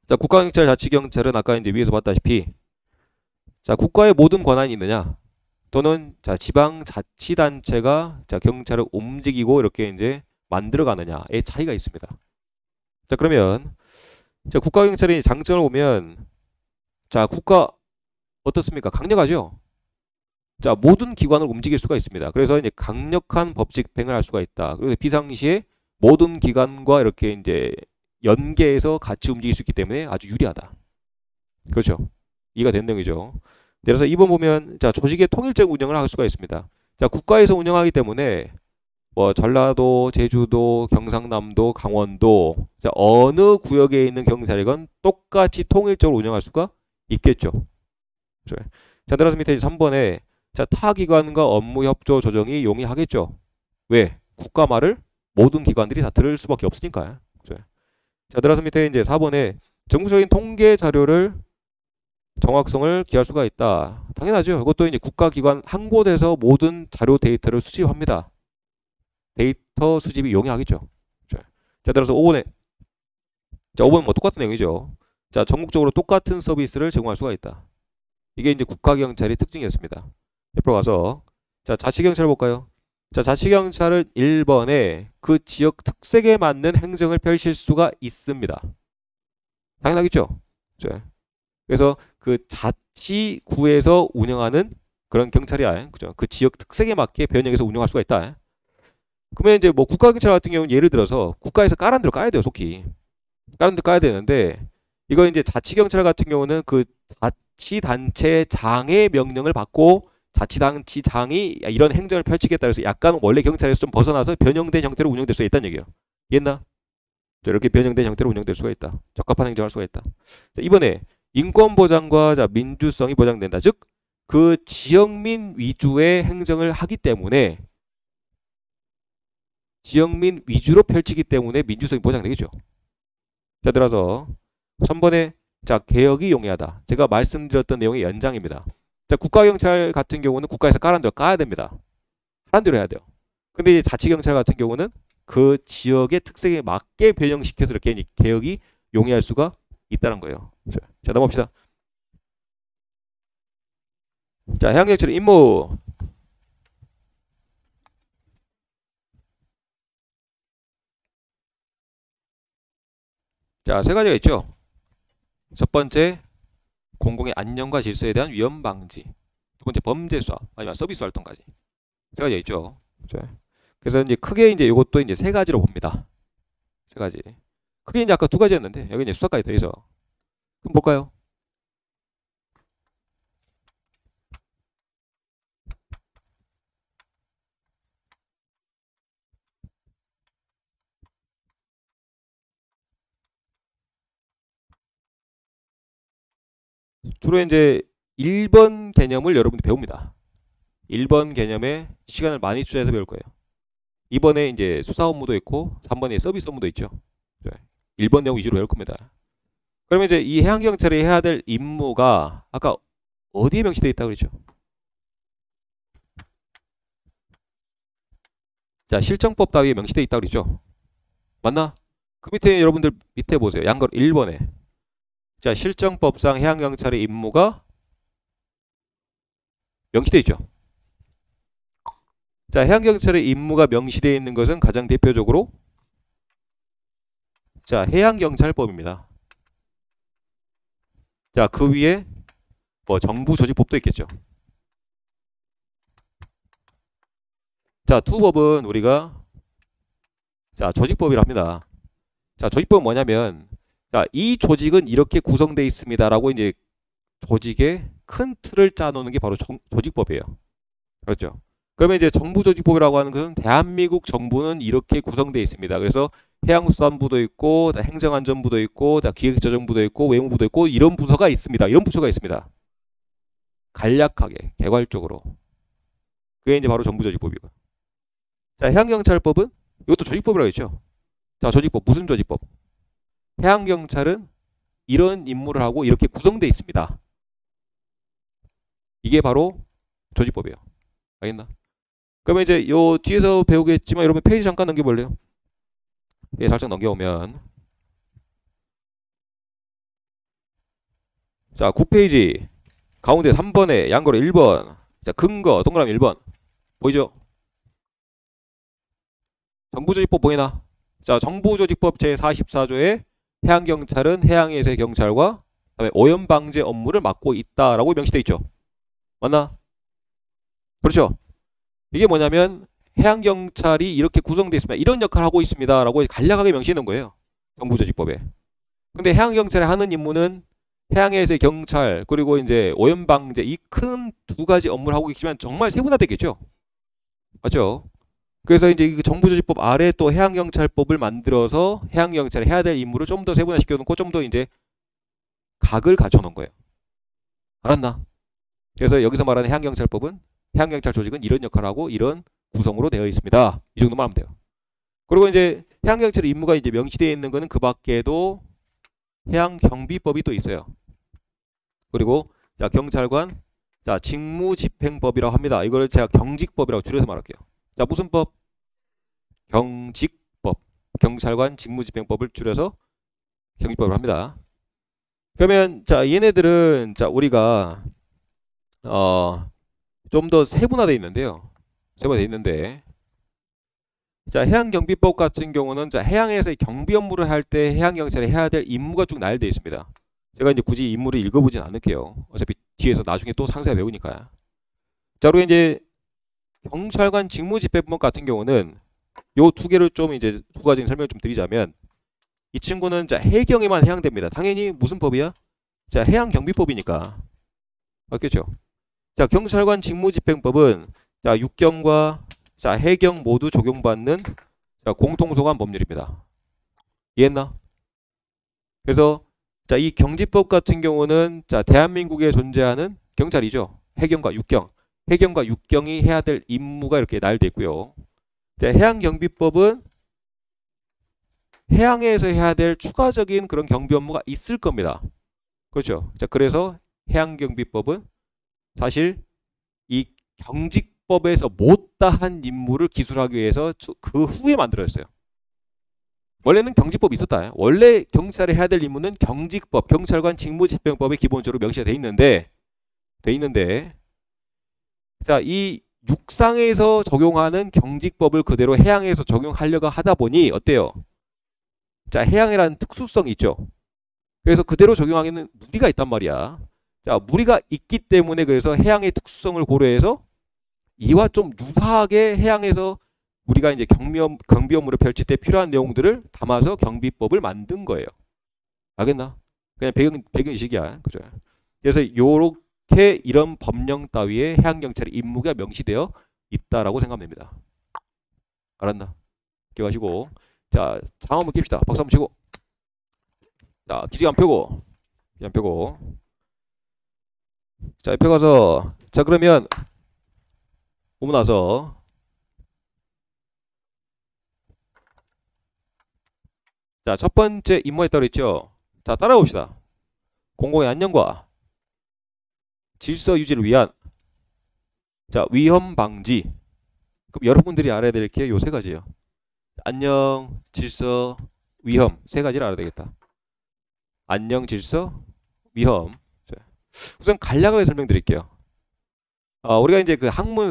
자, 국가경찰, 자치경찰은 아까 이제 위에서 봤다시피 자, 국가의 모든 권한이 있느냐 또는 자, 지방자치단체가 자, 경찰을 움직이고 이렇게 이제 만들어가느냐의 차이가 있습니다. 자, 그러면 자, 국가경찰의 장점을 보면 자, 국가 어떻습니까? 강력하죠? 자, 모든 기관을 움직일 수가 있습니다. 그래서 이제 강력한 법칙 집행을 할 수가 있다. 그리고 비상시에 모든 기관과 이렇게 이제 연계해서 같이 움직일 수 있기 때문에 아주 유리하다. 그렇죠? 이가 된 내용이죠. 그래서 2번 보면 자, 조직의 통일적 운영을 할 수가 있습니다. 자, 국가에서 운영하기 때문에 뭐 전라도, 제주도, 경상남도, 강원도 자, 어느 구역에 있는 경찰이건 똑같이 통일적으로 운영할 수가 있겠죠. 자, 따라서 밑에 3번에 자, 타 기관과 업무 협조 조정이 용이하겠죠. 왜? 국가 말을 모든 기관들이 다 들을 수밖에 없으니까. 자, 따라서 밑에 이제 4번에 정부적인 통계 자료를 정확성을 기할 수가 있다. 당연하죠. 이것도 이제 국가기관 한 곳에서 모든 자료 데이터를 수집합니다. 데이터 수집이 용이하겠죠. 자, 따라서 5번에 자, 5번은 뭐 똑같은 내용이죠. 자, 전국적으로 똑같은 서비스를 제공할 수가 있다. 이게 이제 국가경찰의 특징이었습니다. 옆으로 가서 자, 자치경찰 볼까요? 자, 자치경찰은 1번에 그 지역 특색에 맞는 행정을 펼칠 수가 있습니다. 당연하겠죠. 그래서 그 자치구에서 운영하는 그런 경찰이야. 그죠? 그 지역 특색에 맞게 변형해서 운영할 수가 있다. 그러면 이제 뭐 국가경찰 같은 경우는 예를 들어서 국가에서 까는 대로 까야 돼요, 속히. 까는 대로 까야 되는데 이거 이제 자치경찰 같은 경우는 그 자치단체장의 명령을 받고 자치단체장이 이런 행정을 펼치겠다 해서 약간 원래 경찰에서 좀 벗어나서 변형된 형태로 운영될 수가 있다는 얘기예요. 이해했나? 이렇게 변형된 형태로 운영될 수가 있다. 적합한 행정을 할 수가 있다. 자, 이번에 인권보장과 자, 민주성이 보장된다. 즉 그 지역민 위주의 행정을 하기 때문에 지역민 위주로 펼치기 때문에 민주성이 보장되겠죠. 자, 들어서 3번에 자, 개혁이 용이하다. 제가 말씀드렸던 내용의 연장입니다. 자, 국가경찰 같은 경우는 국가에서 까라는 대로 까야 됩니다. 하는 대로 해야 돼요. 근데 이제 자치경찰 같은 경우는 그 지역의 특색에 맞게 변형시켜서 이렇게 개혁이 용이할 수가 있다는 거예요. 자, 넘어갑시다. 자, 해양경찰의 임무. 자, 세 가지가 있죠. 첫 번째, 공공의 안녕과 질서에 대한 위험 방지. 두 번째, 범죄 수사, 아니면 서비스 활동까지. 세 가지가 있죠. 자, 그래서 이제 크게 이제 이것도 이제 세 가지로 봅니다. 세 가지. 크게 이제 아까 두 가지였는데 여기 이제 수사까지 더 있어. 그럼 볼까요? 주로 이제 1번 개념을 여러분들이 배웁니다. 1번 개념에 시간을 많이 투자해서 배울 거예요. 2번에 이제 수사 업무도 있고 3번에 서비스 업무도 있죠. 1번 내용 위주로 배울 겁니다. 그러면 이제 이 해양경찰이 해야 될 임무가 아까 어디에 명시되어 있다고 그랬죠? 자, 실정법 따위에 명시되어 있다고 그랬죠? 맞나? 그 밑에 여러분들 밑에 보세요. 양걸 1번에. 자, 실정법상 해양경찰의 임무가 명시되어 있죠. 자, 해양경찰의 임무가 명시되어 있는 것은 가장 대표적으로 자, 해양경찰법입니다. 자, 그 위에 뭐 정부조직법도 있겠죠. 자, 투법은 우리가 자, 조직법이라 합니다. 자, 조직법은 뭐냐면 자, 이 조직은 이렇게 구성되어 있습니다라고 이제 조직의 큰 틀을 짜놓는 게 바로 조직법이에요. 그렇죠? 그러면 이제 정부조직법이라고 하는 것은 대한민국 정부는 이렇게 구성되어 있습니다. 그래서 해양수산부도 있고 행정안전부도 있고 기획재정부도 있고 외무부도 있고 이런 부서가 있습니다. 이런 부서가 있습니다. 간략하게 개괄적으로. 그게 이제 바로 정부조직법이고. 자, 해양경찰법은 이것도 조직법이라고 했죠. 자, 조직법 무슨 조직법? 해양경찰은 이런 임무를 하고 이렇게 구성되어 있습니다. 이게 바로 조직법이에요. 알겠나? 그러면 이제 요 뒤에서 배우겠지만 여러분 페이지 잠깐 넘겨볼래요? 예, 살짝 넘겨오면 자, 9페이지 가운데 3번에 양거로 1번 자, 근거 동그라미 1번 보이죠? 정부조직법 보이나? 자, 정부조직법 제44조에 해양경찰은 해양에서의 경찰과 그다음에 오염방제 업무를 맡고 있다라고 명시되어 있죠. 맞나? 그렇죠? 이게 뭐냐면 해양경찰이 이렇게 구성되어 있습니다. 이런 역할을 하고 있습니다. 라고 간략하게 명시해 놓은 거예요. 정부조직법에. 근데 해양경찰이 하는 임무는 해양에서의 경찰 그리고 이제 오염방제 이 큰 두 가지 업무를 하고 있지만 정말 세분화되겠죠. 맞죠? 그래서 이제 정부조직법 아래 또 해양경찰법을 만들어서 해양경찰이 해야 될 임무를 좀 더 세분화시켜 놓고 좀 더 이제 각을 갖춰 놓은 거예요. 알았나? 그래서 여기서 말하는 해양경찰법은 해양경찰 조직은 이런 역할을 하고 이런 구성으로 되어 있습니다. 이 정도만 하면 돼요. 그리고 이제 해양경찰의 임무가 이제 명시되어 있는 거는 그 밖에도 해양경비법이 또 있어요. 그리고 자, 경찰관 자, 직무집행법이라고 합니다. 이걸 제가 경직법이라고 줄여서 말할게요. 자, 무슨 법? 경직법. 경찰관 직무집행법을 줄여서 경직법을 합니다. 그러면 자, 얘네들은 자, 우리가 좀 더 세분화되어 있는데요. 세분화되어 있는데 자, 해양경비법 같은 경우는 자, 해양에서 경비 업무를 할 때 해양경찰이 해야 될 임무가 쭉 나열되어 있습니다. 제가 이제 굳이 임무를 읽어보진 않을게요. 어차피 뒤에서 나중에 또 상세히 배우니까. 자, 그리고 이제 경찰관 직무집행법 같은 경우는 요 두 개를 좀 이제 두 가지 설명을 좀 드리자면 이 친구는 자, 해경에만 해당됩니다. 당연히 무슨 법이야? 자, 해양경비법이니까. 맞겠죠? 자, 경찰관 직무집행법은 자, 육경과 자, 해경 모두 적용받는 자, 공통소관 법률입니다. 이해했나? 그래서 자, 이 경지법 같은 경우는 자, 대한민국에 존재하는 경찰이죠. 해경과 육경. 해경과 육경이 해야 될 임무가 이렇게 나열되어 있고요. 자, 해양경비법은 해양에서 해야 될 추가적인 그런 경비 업무가 있을 겁니다. 그렇죠. 자, 그래서 해양경비법은 사실 이 경직법에서 못다한 임무를 기술하기 위해서 그 후에 만들어졌어요. 원래는 경직법이 있었다. 원래 경찰이 해야 될 임무는 경직법, 경찰관 직무집행법에 기본적으로 명시가 돼 있는데, 자, 이 육상에서 적용하는 경직법을 그대로 해양에서 적용하려고 하다 보니 어때요? 자, 해양이라는 특수성이 있죠. 그래서 그대로 적용하기에는 무리가 있단 말이야. 자, 무리가 있기 때문에 그래서 해양의 특수성을 고려해서 이와 좀 유사하게 해양에서 우리가 이제 경비 업무를 펼칠 때 필요한 내용들을 담아서 경비법을 만든 거예요. 알겠나? 그냥 배경식이야. 그죠? 그래서 요렇게 이런 법령 따위에 해양경찰의 임무가 명시되어 있다라고 생각하면 됩니다. 알았나? 기억하시고. 자, 다음 한번 깁시다. 박수 한번 치고. 자, 기지 안 펴고. 자, 옆에 가서. 자, 그러면 오고 나서 자, 첫 번째 임무에 따로 있죠. 자, 따라봅시다. 공공의 안녕과 질서 유지를 위한 자, 위험 방지. 그럼 여러분들이 알아야 될 게 요 세 가지예요. 안녕, 질서, 위험 세 가지를 알아야 되겠다. 안녕, 질서, 위험. 자, 우선 간략하게 설명드릴게요. 우리가 이제 그 학문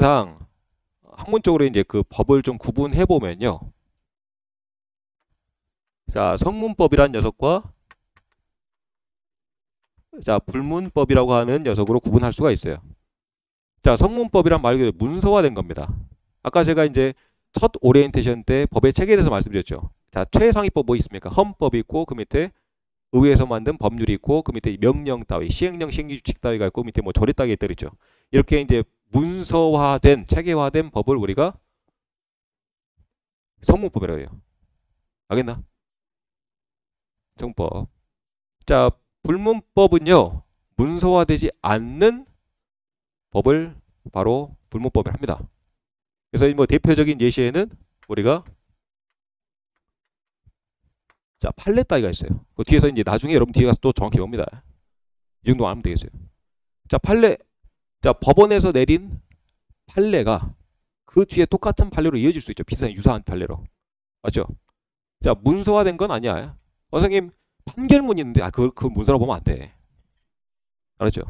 쪽으로 이제 그 법을 좀 구분해 보면요. 자, 성문법이란 녀석과 자, 불문법이라고 하는 녀석으로 구분할 수가 있어요. 자, 성문법이란 말 그대로 문서화된 겁니다. 아까 제가 이제 첫 오리엔테이션 때 법의 체계에 대해서 말씀드렸죠. 자, 최상위법 뭐 있습니까? 헌법이 있고 그 밑에 의회에서 만든 법률이 있고 그 밑에 명령 따위, 시행령, 시행규칙 따위가 있고 밑에 뭐 조례 따위가 있죠. 이렇게 이제 문서화된, 체계화된 법을 우리가 성문법이라고 해요. 알겠나? 성문법. 자, 불문법은요, 문서화되지 않는 법을 바로 불문법이라고 합니다. 그래서 뭐 대표적인 예시에는 우리가 자, 판례 따위가 있어요. 그 뒤에서 이제 나중에 여러분 뒤에 가서 또 정확히 봅니다. 이 정도 알면 되겠어요. 자, 판례. 자, 법원에서 내린 판례가 그 뒤에 똑같은 판례로 이어질 수 있죠. 비슷한 유사한 판례로. 맞죠? 자, 문서화된 건 아니야. 선생님, 판결문이 있는데 그 문서로 보면 안 돼. 알았죠?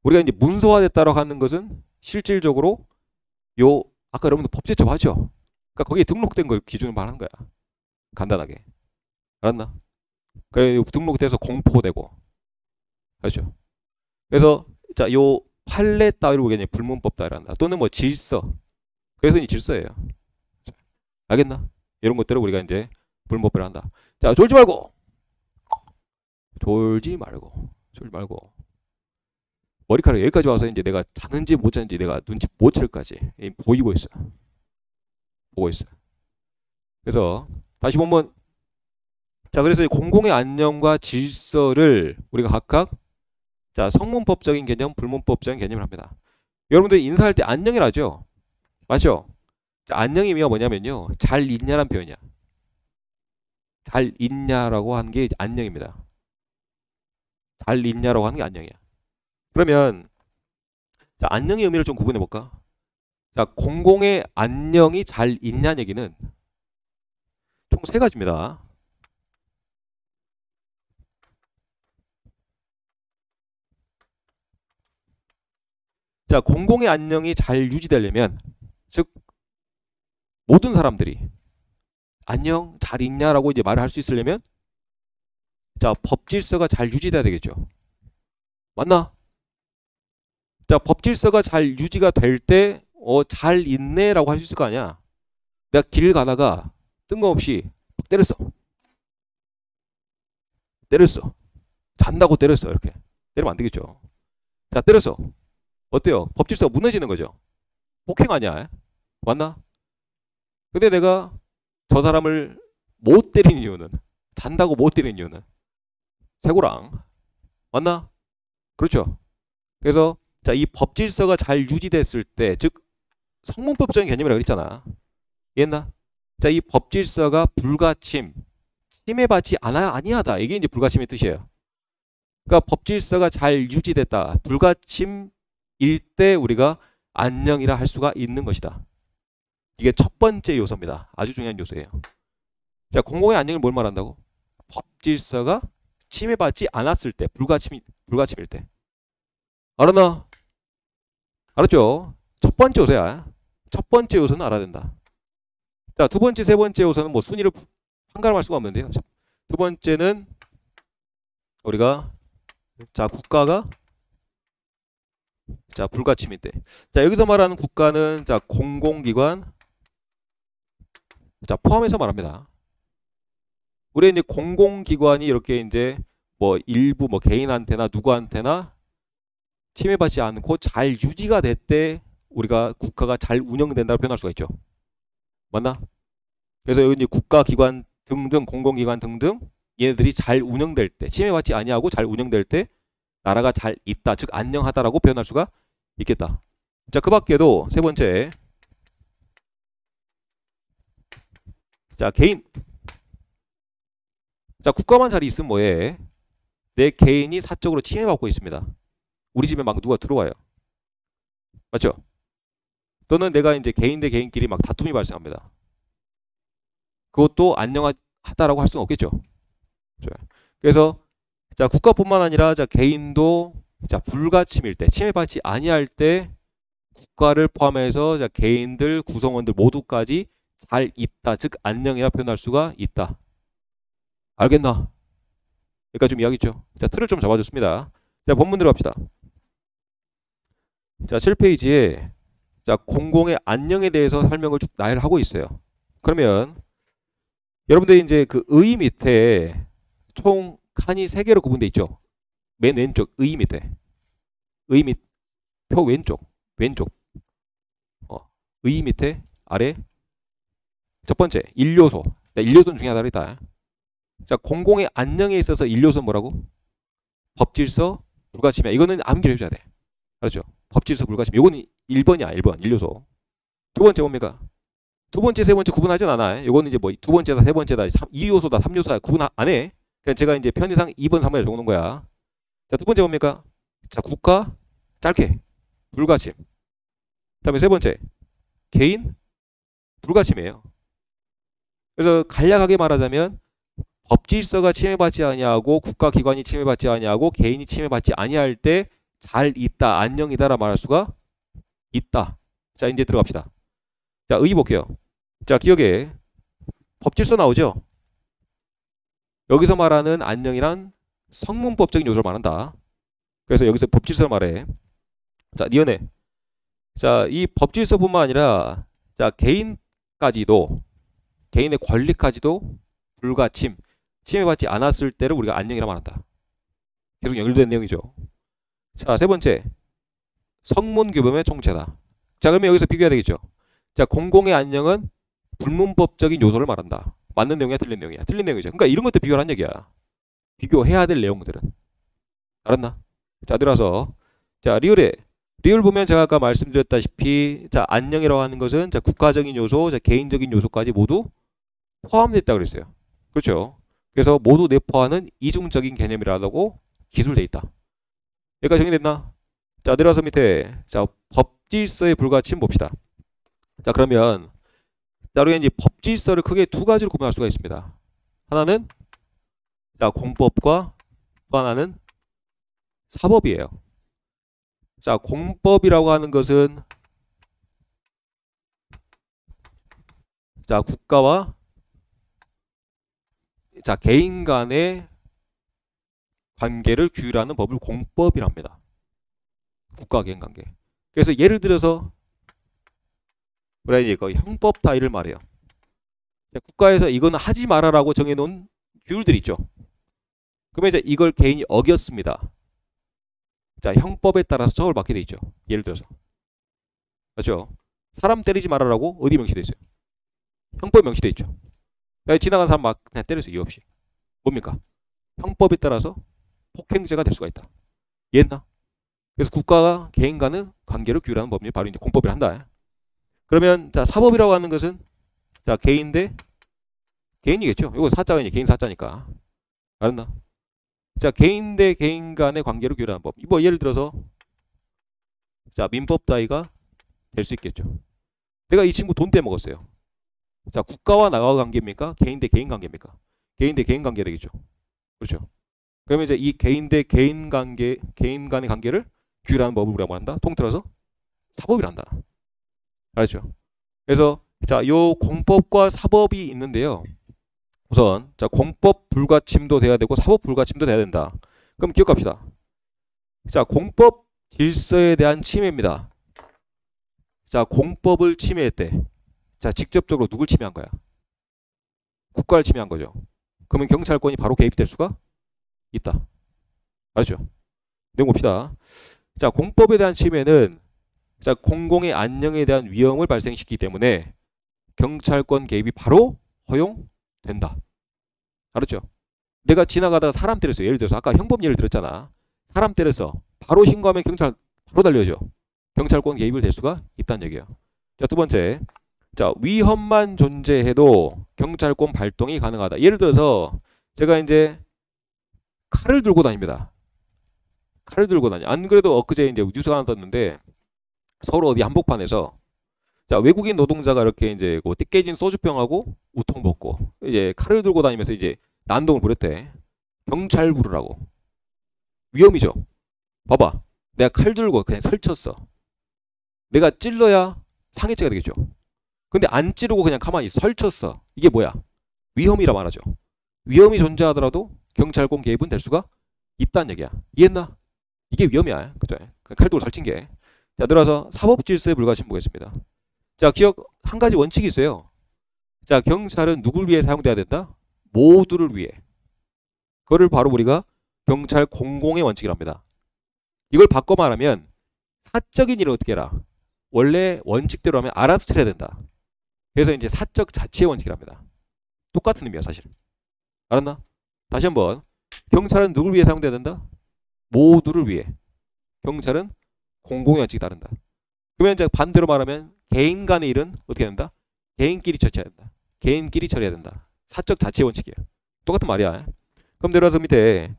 우리가 이제 문서화됐다라고 하는 것은 실질적으로 요 아까 여러분들 법제처 하죠? 그러니까 거기에 등록된 걸 기준으로 말하는 거야. 간단하게. 알았나? 그래 등록돼서 공포되고. 그렇죠? 그래서 자, 요 판례 따위로 우리가 이제 불문법 따위를 한다. 또는 뭐 질서. 그래서 이 질서예요. 알겠나? 이런 것들을 우리가 이제 불문법을 한다. 자, 졸지 말고. 머리카락 여기까지 와서 이제 내가 자는지 못 자는지 내가 눈치 못 챌까지 보이고 있어. 보고 있어. 그래서 다시 보면 자, 그래서 공공의 안녕과 질서를 우리가 각각 자, 성문법적인 개념, 불문법적인 개념을 합니다. 여러분들 인사할 때 안녕이라 하죠? 맞죠? 자, 안녕의 의미가 뭐냐면요. 잘 있냐라는 표현이야. 잘 있냐라고 하는 게 안녕입니다. 잘 있냐라고 하는 게 안녕이야. 그러면 자, 안녕의 의미를 좀 구분해 볼까? 자, 공공의 안녕이 잘 있냐는 얘기는 총 세 가지입니다. 자, 공공의 안녕이 잘 유지되려면 즉 모든 사람들이 안녕 잘 있냐라고 이제 말을 할 수 있으려면 자, 법 질서가 잘 유지돼야 되겠죠. 맞나? 자, 법 질서가 잘 유지가 될 때 잘 있네라고 할 수 있을 거 아니야. 내가 길 가다가 뜬금없이 때렸어. 잔다고 때렸어. 이렇게 때리면 안 되겠죠. 자, 때렸어. 어때요? 법 질서가 무너지는 거죠. 폭행 아니야? 맞나? 근데 내가 저 사람을 못 때린 이유는 잔다고 못 때린 이유는 쇠고랑 맞나? 그렇죠. 그래서 자, 이 법 질서가 잘 유지됐을 때, 즉 성문법적인 개념이라고 그랬잖아. 이해했나? 자, 이 법 질서가 불가침, 침해받지 아니하다. 이게 이제 불가침의 뜻이에요. 그러니까 법 질서가 잘 유지됐다. 불가침일 때 우리가 안녕이라 할 수가 있는 것이다. 이게 첫 번째 요소입니다. 아주 중요한 요소예요. 자, 공공의 안녕을 뭘 말한다고? 법 질서가 침해받지 않았을 때, 불가침일 때. 알았나? 알았죠? 첫 번째 요소야. 첫 번째 요소는 알아야 된다. 자, 두 번째, 세 번째 요소는 뭐 순위를 판가름할 수가 없는데요. 두 번째는 우리가 자, 국가가 자, 불가침일 때. 자, 여기서 말하는 국가는 자, 공공기관 자, 포함해서 말합니다. 우리 이제 공공기관이 이렇게 이제 뭐 일부 뭐 개인한테나 누구한테나 침해받지 않고 잘 유지가 됐대 우리가 국가가 잘 운영된다고 표현할 수가 있죠. 맞나? 그래서 여기 이제 국가기관 등등 공공기관 등등 얘네들이 잘 운영될 때 침해받지 아니하고 잘 운영될 때 나라가 잘 있다 즉 안녕하다라고 표현할 수가 있겠다. 자, 그 밖에도 세 번째 자, 개인 자, 국가만 잘 있으면 뭐해? 내 개인이 사적으로 침해받고 있습니다. 우리 집에 막 누가 들어와요. 맞죠? 또는 내가 이제 개인 대 개인끼리 막 다툼이 발생합니다. 그것도 안녕하다라고 할 수는 없겠죠. 그래서 자, 국가뿐만 아니라 자, 개인도 자, 불가침일 때, 침해받지 아니할 때 국가를 포함해서 자, 개인들, 구성원들 모두까지 잘 있다, 즉 안녕이라 표현할 수가 있다. 알겠나? 여기까지 좀 이야기했죠. 자, 틀을 좀 잡아줬습니다. 자, 본문 들어갑시다. 자, 7페이지에 자, 공공의 안녕에 대해서 설명을 쭉 나열하고 있어요. 그러면 여러분들이 이제 그 의 밑에 총 칸이 3개로 구분되어 있죠. 맨 왼쪽 의 밑에 의 밑 표 왼쪽 의 밑에 아래 첫 번째 1요소. 1요소는 중요하다 그랬다. 자, 공공의 안녕에 있어서 1요소는 뭐라고? 법질서 불가침이야. 이거는 암기를 해줘야 돼. 알았죠? 법질서 불가침. 이거는 1번이야. 1번 1요소. 두 번째 뭡니까? 두 번째, 세 번째 구분하진 않아. 이거는 이제 뭐 두 번째다, 세 번째다, 2요소다, 3요소다 구분 안 해. 그냥 제가 이제 편의상 2번, 3번에 적는 거야. 자, 두 번째 뭡니까? 자, 국가 짧게 불가침. 그다음에 세 번째 개인 불가침이에요. 그래서 간략하게 말하자면 법질서가 침해받지 아니하고 국가기관이 침해받지 아니하고 개인이 침해받지 아니할 때 잘 있다, 안녕이다라 말할 수가 있다. 자, 이제 들어갑시다. 자, 의 볼게요. 자, 기억에 법질서 나오죠? 여기서 말하는 안녕이란 성문법적인 요소를 말한다. 그래서 여기서 법질서를 말해. 자, 니은에 자, 이 법질서뿐만 아니라 자, 개인까지도 개인의 권리까지도 불가침, 침해받지 않았을 때를 우리가 안녕이라 말한다. 계속 연결된 내용이죠. 자, 세 번째 성문규범의 총체다. 자, 그러면 여기서 비교해야 되겠죠. 자, 공공의 안녕은 불문법적인 요소를 말한다. 맞는 내용이야, 틀린 내용이야? 틀린 내용이죠. 그러니까 이런 것도 비교를 한 얘기야. 비교해야 될 내용들은. 알았나? 자, 들어서 자, 리을 보면 제가 아까 말씀드렸다시피 자, 안녕이라고 하는 것은 자, 국가적인 요소, 자, 개인적인 요소까지 모두 포함됐다 그랬어요. 그렇죠? 그래서 모두 내포하는 이중적인 개념이라고 기술돼 있다. 여기까지 정리됐나? 자, 내려서 밑에 자, 법질서의 불가침 봅시다. 자, 그러면 자, 우리가 이제 법질서를 크게 두 가지로 구분할 수가 있습니다. 하나는 자, 공법과 또 하나는 사법이에요. 자, 공법이라고 하는 것은 자, 국가와 자, 개인 간의 관계를 규율하는 법을 공법이랍니다. 국가 개인 관계. 그래서 예를 들어서 우리가 이제 그 형법 타의를 말해요. 국가에서 이건 하지 말아라고 정해놓은 규율들이 있죠. 그러면 이제 이걸 개인이 어겼습니다. 자, 형법에 따라서 처벌받게 돼 있죠. 예를 들어서. 맞죠? 사람 때리지 말아라고 어디 명시돼 있어요? 형법에 명시돼 있죠. 지나간 사람 막 그냥 때렸어요. 이유 없이. 뭡니까? 형법에 따라서 폭행죄가 될 수가 있다. 이해했나? 그래서 국가와 개인 간의 관계를 규율하는 법률이 바로 이제 공법이라 한다. 그러면 자 사법이라고 하는 것은 자 개인 대 개인이겠죠. 이거 사자가 이제 개인 사자니까. 알았나? 자 개인 대 개인 간의 관계를 규율하는 법. 뭐 예를 들어서 자 민법 따위가 될 수 있겠죠. 내가 이 친구 돈 떼먹었어요. 자 국가와 나와 관계입니까? 개인 대 개인 관계입니까? 개인 대 개인 관계 되겠죠. 그렇죠. 그러면 이제 이 개인 대 개인 관계, 개인 간의 관계를 규율하는 법을 우리가 뭐한다? 통틀어서 사법이란다. 알았죠? 그래서 자, 요 공법과 사법이 있는데요. 우선 자, 공법 불가침도 돼야 되고 사법 불가침도 돼야 된다. 그럼 기억합시다. 자, 공법 질서에 대한 침해입니다. 자, 공법을 침해했대. 자, 직접적으로 누굴 침해한 거야? 국가를 침해한 거죠. 그러면 경찰권이 바로 개입이 될 수가 있다. 알죠? 내용 봅시다. 자, 공법에 대한 침해는 자, 공공의 안녕에 대한 위험을 발생시키기 때문에 경찰권 개입이 바로 허용된다. 알았죠? 내가 지나가다가 사람 때렸어요. 예를 들어서 아까 형법 예를 들었잖아. 사람 때려서 바로 신고하면 경찰 바로 달려줘. 경찰권 개입을 될 수가 있다는 얘기야. 자, 두 번째. 자, 위험만 존재해도 경찰권 발동이 가능하다. 예를 들어서 제가 이제 칼을 들고 다닙니다. 칼을 들고 다녀. 안 그래도 엊그제 이제 뉴스가 하나 떴는데 서울 어디 한복판에서 자, 외국인 노동자가 이렇게 이제 그 깨진 소주병하고 우통 벗고 이제 칼을 들고 다니면서 이제 난동을 부렸대. 경찰 부르라고. 위험이죠. 봐봐. 내가 칼 들고 그냥 설쳤어. 내가 찔러야 상해죄가 되겠죠. 근데 안 찌르고 그냥 가만히 설쳤어. 이게 뭐야? 위험이라 말하죠. 위험이 존재하더라도 경찰권 개입은 될 수가 있다는 얘기야. 이해했나? 이게 위험이야. 그죠? 칼 들고 설친 게. 자, 들어서 사법 질서에 불과침 보겠습니다. 자, 기억 한 가지 원칙이 있어요. 자, 경찰은 누굴 위해 사용돼야 된다? 모두를 위해. 그거를 바로 우리가 경찰 공공의 원칙이랍니다. 이걸 바꿔 말하면 사적인 일을 어떻게 해라? 원래 원칙대로 하면 알아서 처리해야 된다. 그래서 이제 사적 자치의 원칙이랍니다. 똑같은 의미야, 사실. 알았나? 다시 한번. 경찰은 누굴 위해 사용돼야 된다? 모두를 위해. 경찰은 공공의 원칙이 다른다. 그러면 이제 반대로 말하면 개인 간의 일은 어떻게 된다? 개인끼리 처리해야 된다. 개인끼리 처리해야 된다. 사적 자치의 원칙이야. 똑같은 말이야. 그럼 내려와서 밑에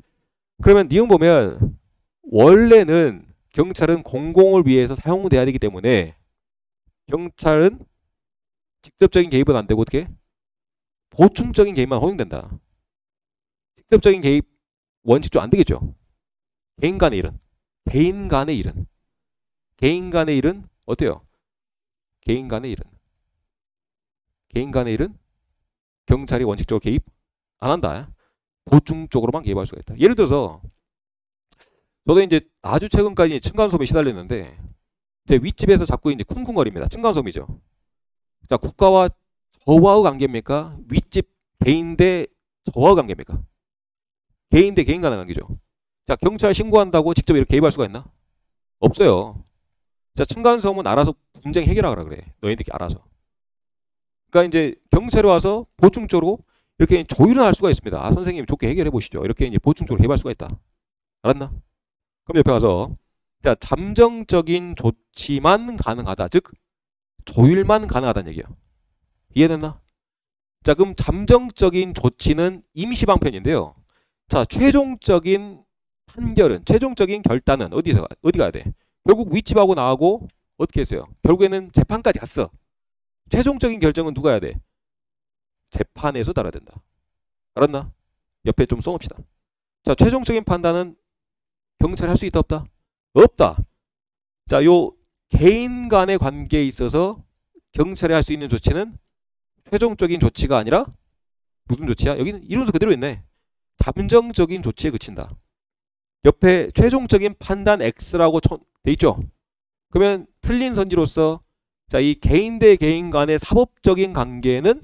그러면 니은 보면 원래는 경찰은 공공을 위해서 사용돼야 되기 때문에 경찰은 직접적인 개입은 안 되고 어떻게? 보충적인 개입만 허용된다. 직접적인 개입 원칙 좀 안 되겠죠. 개인 간의 일은 개인 간의 일은 개인 간의 일은 어때요? 개인 간의 일은 개인 간의 일은 경찰이 원칙적으로 개입 안 한다. 보충적으로만 개입할 수가 있다. 예를 들어서 저도 이제 아주 최근까지 층간소음에 시달렸는데 제 윗집에서 자꾸 이제 쿵쿵거립니다. 층간소음이죠. 자, 국가와 저와의 관계입니까? 윗집 개인 대 저와의 관계입니까? 개인 대 개인 간의 관계죠. 자, 경찰 신고한다고 직접 이렇게 개입할 수가 있나? 없어요. 자, 층간소음은 알아서 분쟁 해결하라 그래. 너희들이 알아서. 그러니까 이제 경찰에 와서 보충적으로 이렇게 조율을 할 수가 있습니다. 아, 선생님 좋게 해결해 보시죠. 이렇게 이제 보충적으로 개입할 수가 있다. 알았나? 그럼 옆에 가서 자, 잠정적인 조치만 가능하다. 즉 조율만 가능하다는 얘기야. 이해됐나? 자, 그럼 잠정적인 조치는 임시방편인데요. 자, 최종적인 판결은 최종적인 결단은 어디 가야 돼? 결국 윗집하고 나하고 어떻게 했어요? 결국에는 재판까지 갔어. 최종적인 결정은 누가 해야 돼? 재판에서 따라야 된다. 알았나? 옆에 좀 써놓읍시다. 자, 최종적인 판단은 경찰이 할 수 있다 없다? 없다. 자, 요 개인 간의 관계에 있어서 경찰이 할 수 있는 조치는 최종적인 조치가 아니라 무슨 조치야? 여기는 이론서 그대로 있네. 잠정적인 조치에 그친다. 옆에 최종적인 판단 X라고 돼 있죠. 그러면 틀린 선지로서 자, 이 개인 대 개인 간의 사법적인 관계는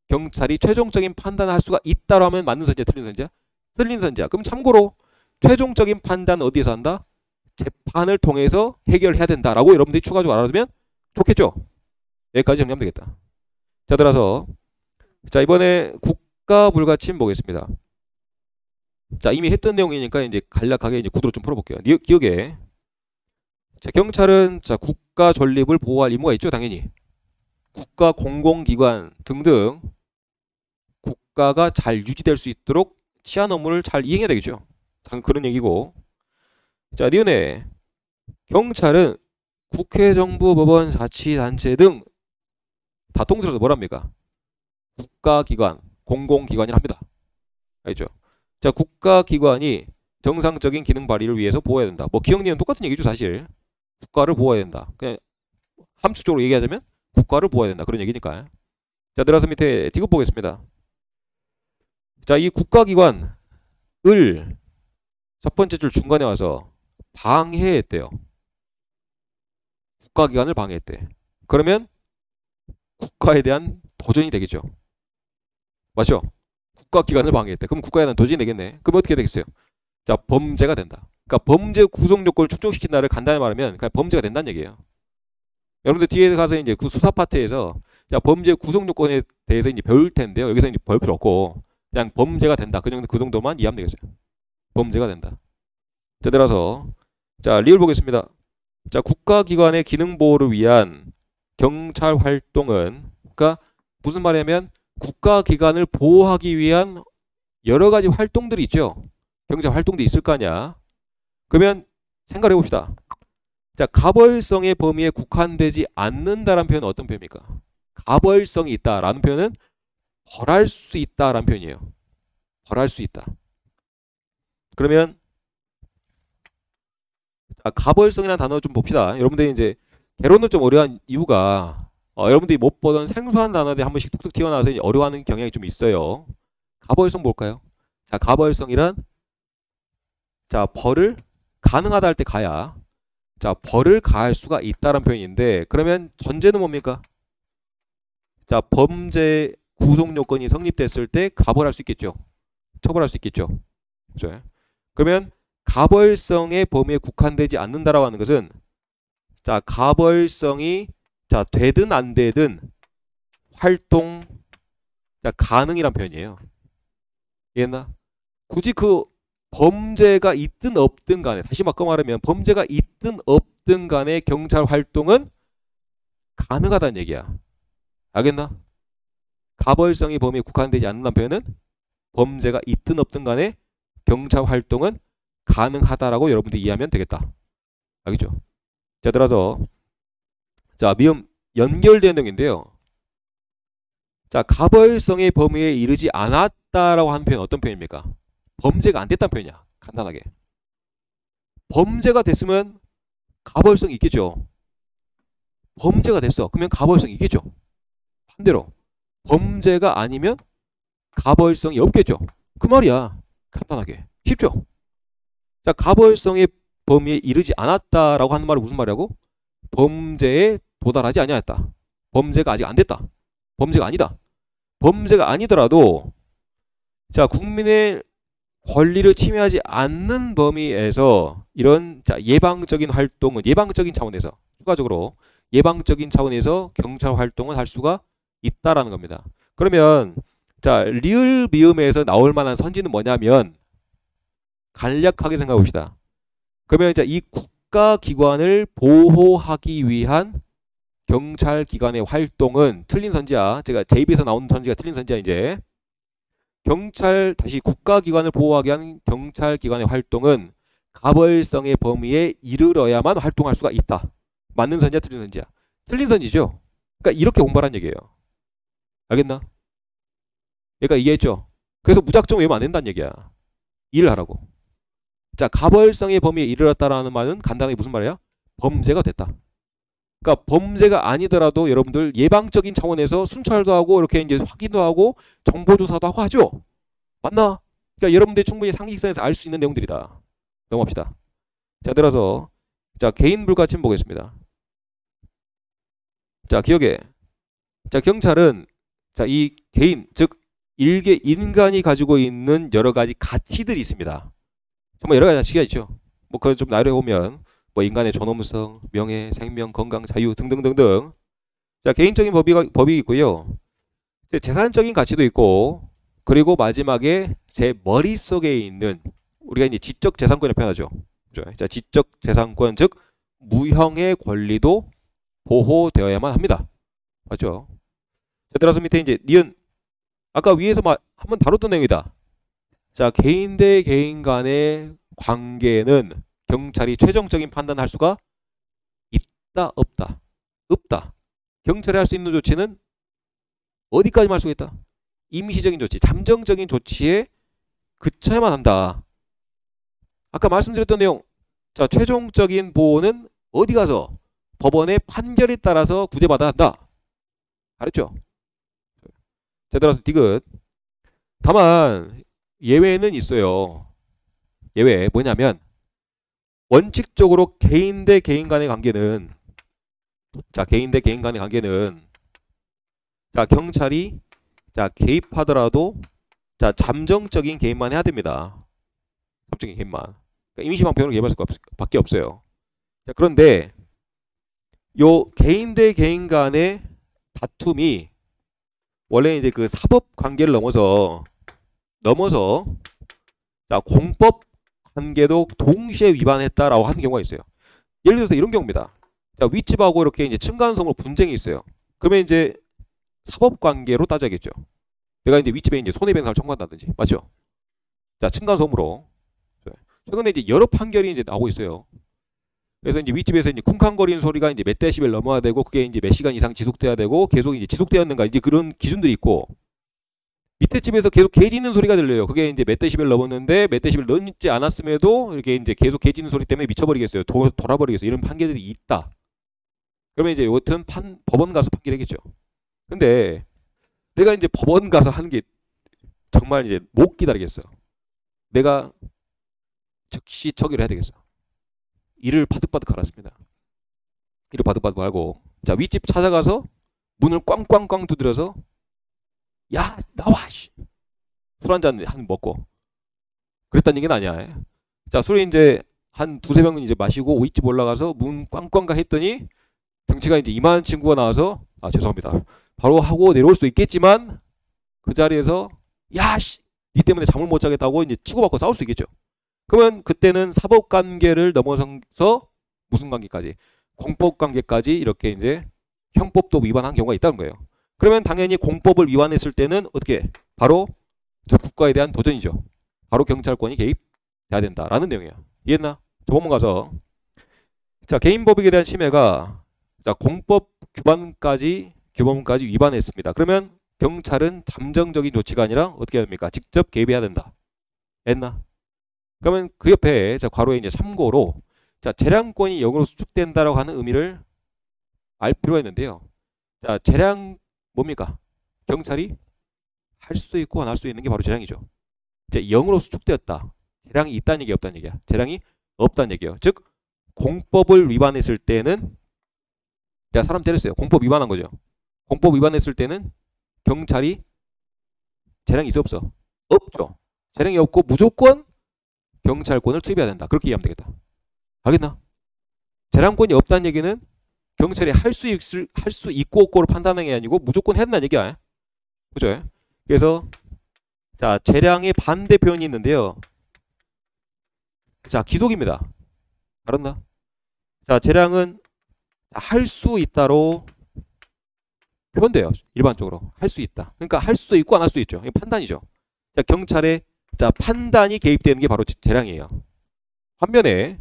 경찰이 최종적인 판단을 할 수가 있다고 하면 맞는 선지야, 틀린 선지야? 틀린 선지야. 그럼 참고로 최종적인 판단은 어디에서 한다? 재판을 통해서 해결해야 된다라고 여러분들이 추가적으로 알아두면 좋겠죠. 여기까지 정리하면 되겠다. 자, 들어서 자, 이번에 국가 불가침 보겠습니다. 자, 이미 했던 내용이니까 이제 간략하게 이제 구도로 좀 풀어볼게요. 기억에 자, 경찰은 자, 국가 존립을 보호할 의무가 있죠, 당연히. 국가 공공기관 등등 국가가 잘 유지될 수 있도록 치안 업무를 잘 이행해야 되겠죠. 당연 그런 얘기고. 자, 니은에 경찰은 국회, 정부, 법원, 자치단체 등 다 통틀어서 뭐랍니까? 국가기관, 공공기관이라 합니다. 알죠? 자, 국가기관이 정상적인 기능 발휘를 위해서 보호해야 된다. 뭐 기억니은 똑같은 얘기죠, 사실. 국가를 보호해야 된다. 그냥 함축적으로 얘기하자면 국가를 보호해야 된다. 그런 얘기니까. 자, 들어서 밑에 디귿 보겠습니다. 자, 이 국가기관을 첫 번째 줄 중간에 와서 방해했대요. 국가기관을 방해했대. 그러면 국가에 대한 도전이 되겠죠. 맞죠? 국가기관을 방해했대. 그럼 국가에 대한 도전이 되겠네. 그럼 어떻게 되겠어요? 자, 범죄가 된다. 그러니까 범죄 구성 요건을 충족시킨다를 간단히 말하면 그냥 범죄가 된다는 얘기예요. 여러분들 뒤에 가서 이제 그 수사 파트에서 자, 범죄 구성 요건에 대해서 이제 배울 텐데요. 여기서 이제 배울 필요 없고 그냥 범죄가 된다. 그 정도만 이해하면 되겠어요. 범죄가 된다. 자, 따라서 자, 리을 보겠습니다. 자, 국가기관의 기능 보호를 위한 경찰 활동은 그러니까 무슨 말이냐면 국가기관을 보호하기 위한 여러 가지 활동들이 있죠. 경찰 활동도 있을 거 아니야. 그러면 생각해 봅시다. 자, 가벌성의 범위에 국한되지 않는다라는 표현은 어떤 표현입니까? 가벌성이 있다라는 표현은 벌할 수 있다라는 표현이에요. 벌할 수 있다. 그러면 가벌성이라는 단어 좀 봅시다. 여러분들이 이제 개론을 좀 어려워한 이유가 여러분들이 못 보던 생소한 단어들이 한 번씩 툭툭 튀어나와서 이제 어려워하는 경향이 좀 있어요. 가벌성 볼까요? 자, 가벌성이란 자, 벌을 가능하다 할 때 가야 자, 벌을 가할 수가 있다는 표현인데 그러면 전제는 뭡니까? 자, 범죄 구속 요건이 성립됐을 때 가벌할 수 있겠죠. 처벌할 수 있겠죠. 그죠? 그러면 가벌성의 범위에 국한되지 않는다라고 하는 것은 자, 가벌성이 자, 되든 안 되든 활동 자, 가능이란 표현이에요. 이해했나? 굳이 그 범죄가 있든 없든 간에 다시 바꿔 말하면 범죄가 있든 없든 간에 경찰 활동은 가능하다는 얘기야. 알겠나? 가벌성이 범위에 국한되지 않는다는 표현은 범죄가 있든 없든 간에 경찰 활동은 가능하다라고 여러분들이 이해하면 되겠다. 알겠죠? 자, 따라서 자, 미음 연결된 내용인데요. 자, 가벌성의 범위에 이르지 않았다라고 하는 표현은 어떤 표현입니까? 범죄가 안 됐다는 표현이야. 간단하게. 범죄가 됐으면 가벌성이 있겠죠. 범죄가 됐어. 그러면 가벌성이 있겠죠. 반대로 범죄가 아니면 가벌성이 없겠죠. 그 말이야. 간단하게. 쉽죠? 자, 가벌성의 범위에 이르지 않았다라고 하는 말은 무슨 말이라고? 범죄에 도달하지 아니하였다. 범죄가 아직 안 됐다. 범죄가 아니다. 범죄가 아니더라도 자, 국민의 권리를 침해하지 않는 범위에서 이런 자, 예방적인 활동은 예방적인 차원에서 추가적으로 예방적인 차원에서 경찰 활동을 할 수가 있다라는 겁니다. 그러면 자, 리을 미음에서 나올 만한 선지는 뭐냐면 간략하게 생각해 봅시다. 그러면 자, 이 국가기관을 보호하기 위한 경찰기관의 활동은 틀린 선지야. 제가 제 입에서 나오는 선지가 틀린 선지야. 이제 경찰 다시 국가기관을 보호하기 위한 경찰기관의 활동은 가벌성의 범위에 이르러야만 활동할 수가 있다. 맞는 선지야, 틀린 선지야? 틀린 선지죠. 그러니까 이렇게 공부하라는 얘기예요. 알겠나? 그러니까 이해했죠? 그래서 무작정 외우면 안 된다는 얘기야. 일을 하라고. 자, 가벌성의 범위에 이르렀다라는 말은 간단하게 무슨 말이야? 범죄가 됐다. 그러니까 범죄가 아니더라도 여러분들 예방적인 차원에서 순찰도 하고 이렇게 이제 확인도 하고 정보 조사도 하고 하죠. 맞나? 그러니까 여러분들이 충분히 상식선에서 알 수 있는 내용들이다. 넘어갑시다. 자, 들어서 자, 개인 불가침 보겠습니다. 자, 기억에 자, 경찰은 자, 이 개인 즉 일개 인간이 가지고 있는 여러 가지 가치들이 있습니다. 정말 여러 가지 가치가 있죠. 뭐 그걸 좀 나열해 보면 뭐 인간의 존엄성, 명예, 생명, 건강, 자유 등등등등. 자, 개인적인 법이 있고요. 재산적인 가치도 있고, 그리고 마지막에 제 머릿속에 있는 우리가 이제 지적 재산권을 표현하죠. 그죠? 자, 지적 재산권 즉 무형의 권리도 보호되어야만 합니다. 맞죠? 자, 따라서 밑에 이제 니은 아까 위에서 한번 다뤘던 내용이다. 자, 개인 대 개인 간의 관계는 경찰이 최종적인 판단할 수가 있다, 없다? 없다. 경찰이 할 수 있는 조치는 어디까지만 할 수가 있다? 임시적인 조치, 잠정적인 조치에 그쳐야만 한다. 아까 말씀드렸던 내용, 자, 최종적인 보호는 어디 가서? 법원의 판결에 따라서 구제받아야 한다. 알았죠? 자, 따라서 디귿. 다만 예외는 있어요. 예외 뭐냐면 원칙적으로 개인 대 개인 간의 관계는 자, 개인 대 개인 간의 관계는 자, 경찰이 자, 개입하더라도 자, 잠정적인 개입만 해야 됩니다. 잠정적인 개입만. 그러니까 임시방편으로 개입할 수밖에 없어요. 자, 그런데 요 개인 대 개인 간의 다툼이 원래 이제 그 사법 관계를 넘어서 자, 공법 관계도 동시에 위반했다라고 하는 경우가 있어요. 예를 들어서 이런 경우입니다. 자, 윗집하고 이렇게 이제 층간소음으로 분쟁이 있어요. 그러면 이제 사법 관계로 따져야겠죠. 내가 이제 윗집에 이제 손해배상을 청구한다든지, 맞죠? 자, 층간소음으로. 최근에 이제 여러 판결이 이제 나오고 있어요. 그래서 이제 윗집에서 이제 쿵쾅거리는 소리가 이제 몇 데시벨 넘어야 되고, 그게 이제 몇 시간 이상 지속돼야 되고, 계속 이제 지속되었는가, 이제 그런 기준들이 있고, 밑에 집에서 계속 개 짖는 소리가 들려요. 그게 이제 몇 데시벨 넘었는데, 몇 데시벨 넘지 않았음에도 이렇게 이제 계속 개 짖는 소리 때문에 미쳐버리겠어요. 돌아버리겠어요. 이런 판결들이 있다. 그러면 이제 여튼 법원 가서 판결하겠죠. 근데 내가 이제 법원 가서 하는 게 정말 이제 못 기다리겠어. 내가 즉시 처리를 해야 되겠어. 이를 바득바득 갈았습니다. 이를 바득바득 말고, 자, 윗집 찾아가서 문을 꽝꽝꽝 두드려서 야, 나와! 술 한잔 먹고. 그랬다는 얘기는 아니야. 자, 술이 이제 한 두세 병은 이제 마시고 윗집 올라가서 문 꽝꽝꽝 했더니 등치가 이제 이만한 친구가 나와서 아, 죄송합니다. 바로 하고 내려올 수도 있겠지만 그 자리에서 야, 씨! 니 때문에 잠을 못 자겠다고 이제 치고받고 싸울 수 있겠죠. 그러면 그때는 사법 관계를 넘어서서 무슨 관계까지? 공법 관계까지 이렇게 이제 형법도 위반한 경우가 있다는 거예요. 그러면 당연히 공법을 위반했을 때는 어떻게? 바로 국가에 대한 도전이죠. 바로 경찰권이 개입돼야 된다라는 내용이에요. 이해했나? 저번 가서 자, 개인법익에 대한 침해가 자, 공법 규범까지 위반했습니다. 그러면 경찰은 잠정적인 조치가 아니라 어떻게 해야 됩니까? 직접 개입해야 된다. 했나? 그러면 그 옆에 자, 괄호에 이제 참고로 자, 재량권이 영으로 수축된다라고 하는 의미를 알 필요가 있는데요. 자, 재량 뭡니까? 경찰이 할 수도 있고 안 할 수 있는 게 바로 재량이죠. 이제 0으로 수축되었다. 재량이 있다는 얘기 없다는 얘기야. 재량이 없다는 얘기예요. 즉 공법을 위반했을 때는 자, 사람 때렸어요. 공법 위반한 거죠. 공법 위반했을 때는 경찰이 재량이 있어 없어? 없죠. 재량이 없고 무조건 경찰권을 투입해야 된다. 그렇게 이해하면 되겠다. 알겠나? 재량권이 없다는 얘기는 경찰이 할 수 있고 없고를 판단하는 게 아니고 무조건 해야 된다는 얘기야. 그죠? 그래서 자, 재량의 반대 표현이 있는데요. 자, 기속입니다. 알았나? 자, 재량은 할 수 있다로 표현돼요. 일반적으로 할 수 있다. 그러니까 할 수도 있고 안 할 수도 있죠. 이게 판단이죠. 자, 경찰의 자, 판단이 개입되는 게 바로 재량이에요. 반면에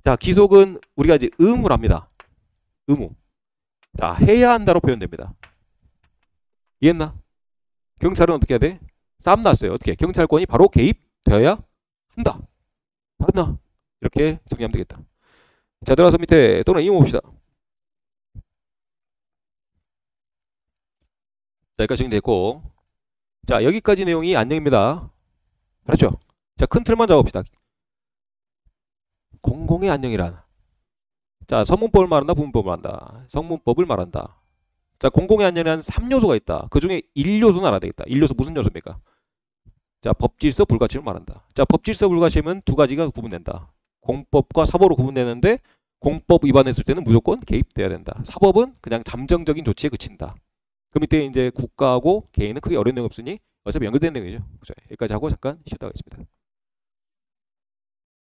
자, 기속은 우리가 이제 의무를 합니다. 의무. 자, 해야 한다로 표현됩니다. 이해했나? 경찰은 어떻게 해야 돼? 싸움 났어요. 어떻게? 경찰권이 바로 개입되어야 한다. 알았나? 이렇게 정리하면 되겠다. 자, 들어가서 밑에 또는 이모 봅시다. 자, 여기까지 정리됐고, 자, 여기까지 내용이 안녕입니다. 그렇죠? 자, 큰 틀만 잡읍시다. 공공의 안녕이란 자, 성문법을 말한다, 부문법을 말한다. 성문법을 말한다. 자, 공공의 안녕에는 3요소가 있다. 그 중에 1요소는 알아야 되겠다. 1요소 무슨 요소입니까? 자, 법질서 불가침을 말한다. 자, 법질서 불가침은 두 가지가 구분된다. 공법과 사법으로 구분되는데 공법 위반했을 때는 무조건 개입돼야 된다. 사법은 그냥 잠정적인 조치에 그친다. 그 밑에 이제 국가하고 개인은 크게 어려운 내용 없으니 어차피 연결된 내용이죠. 여기까지 하고 잠깐 쉬었다 가겠습니다.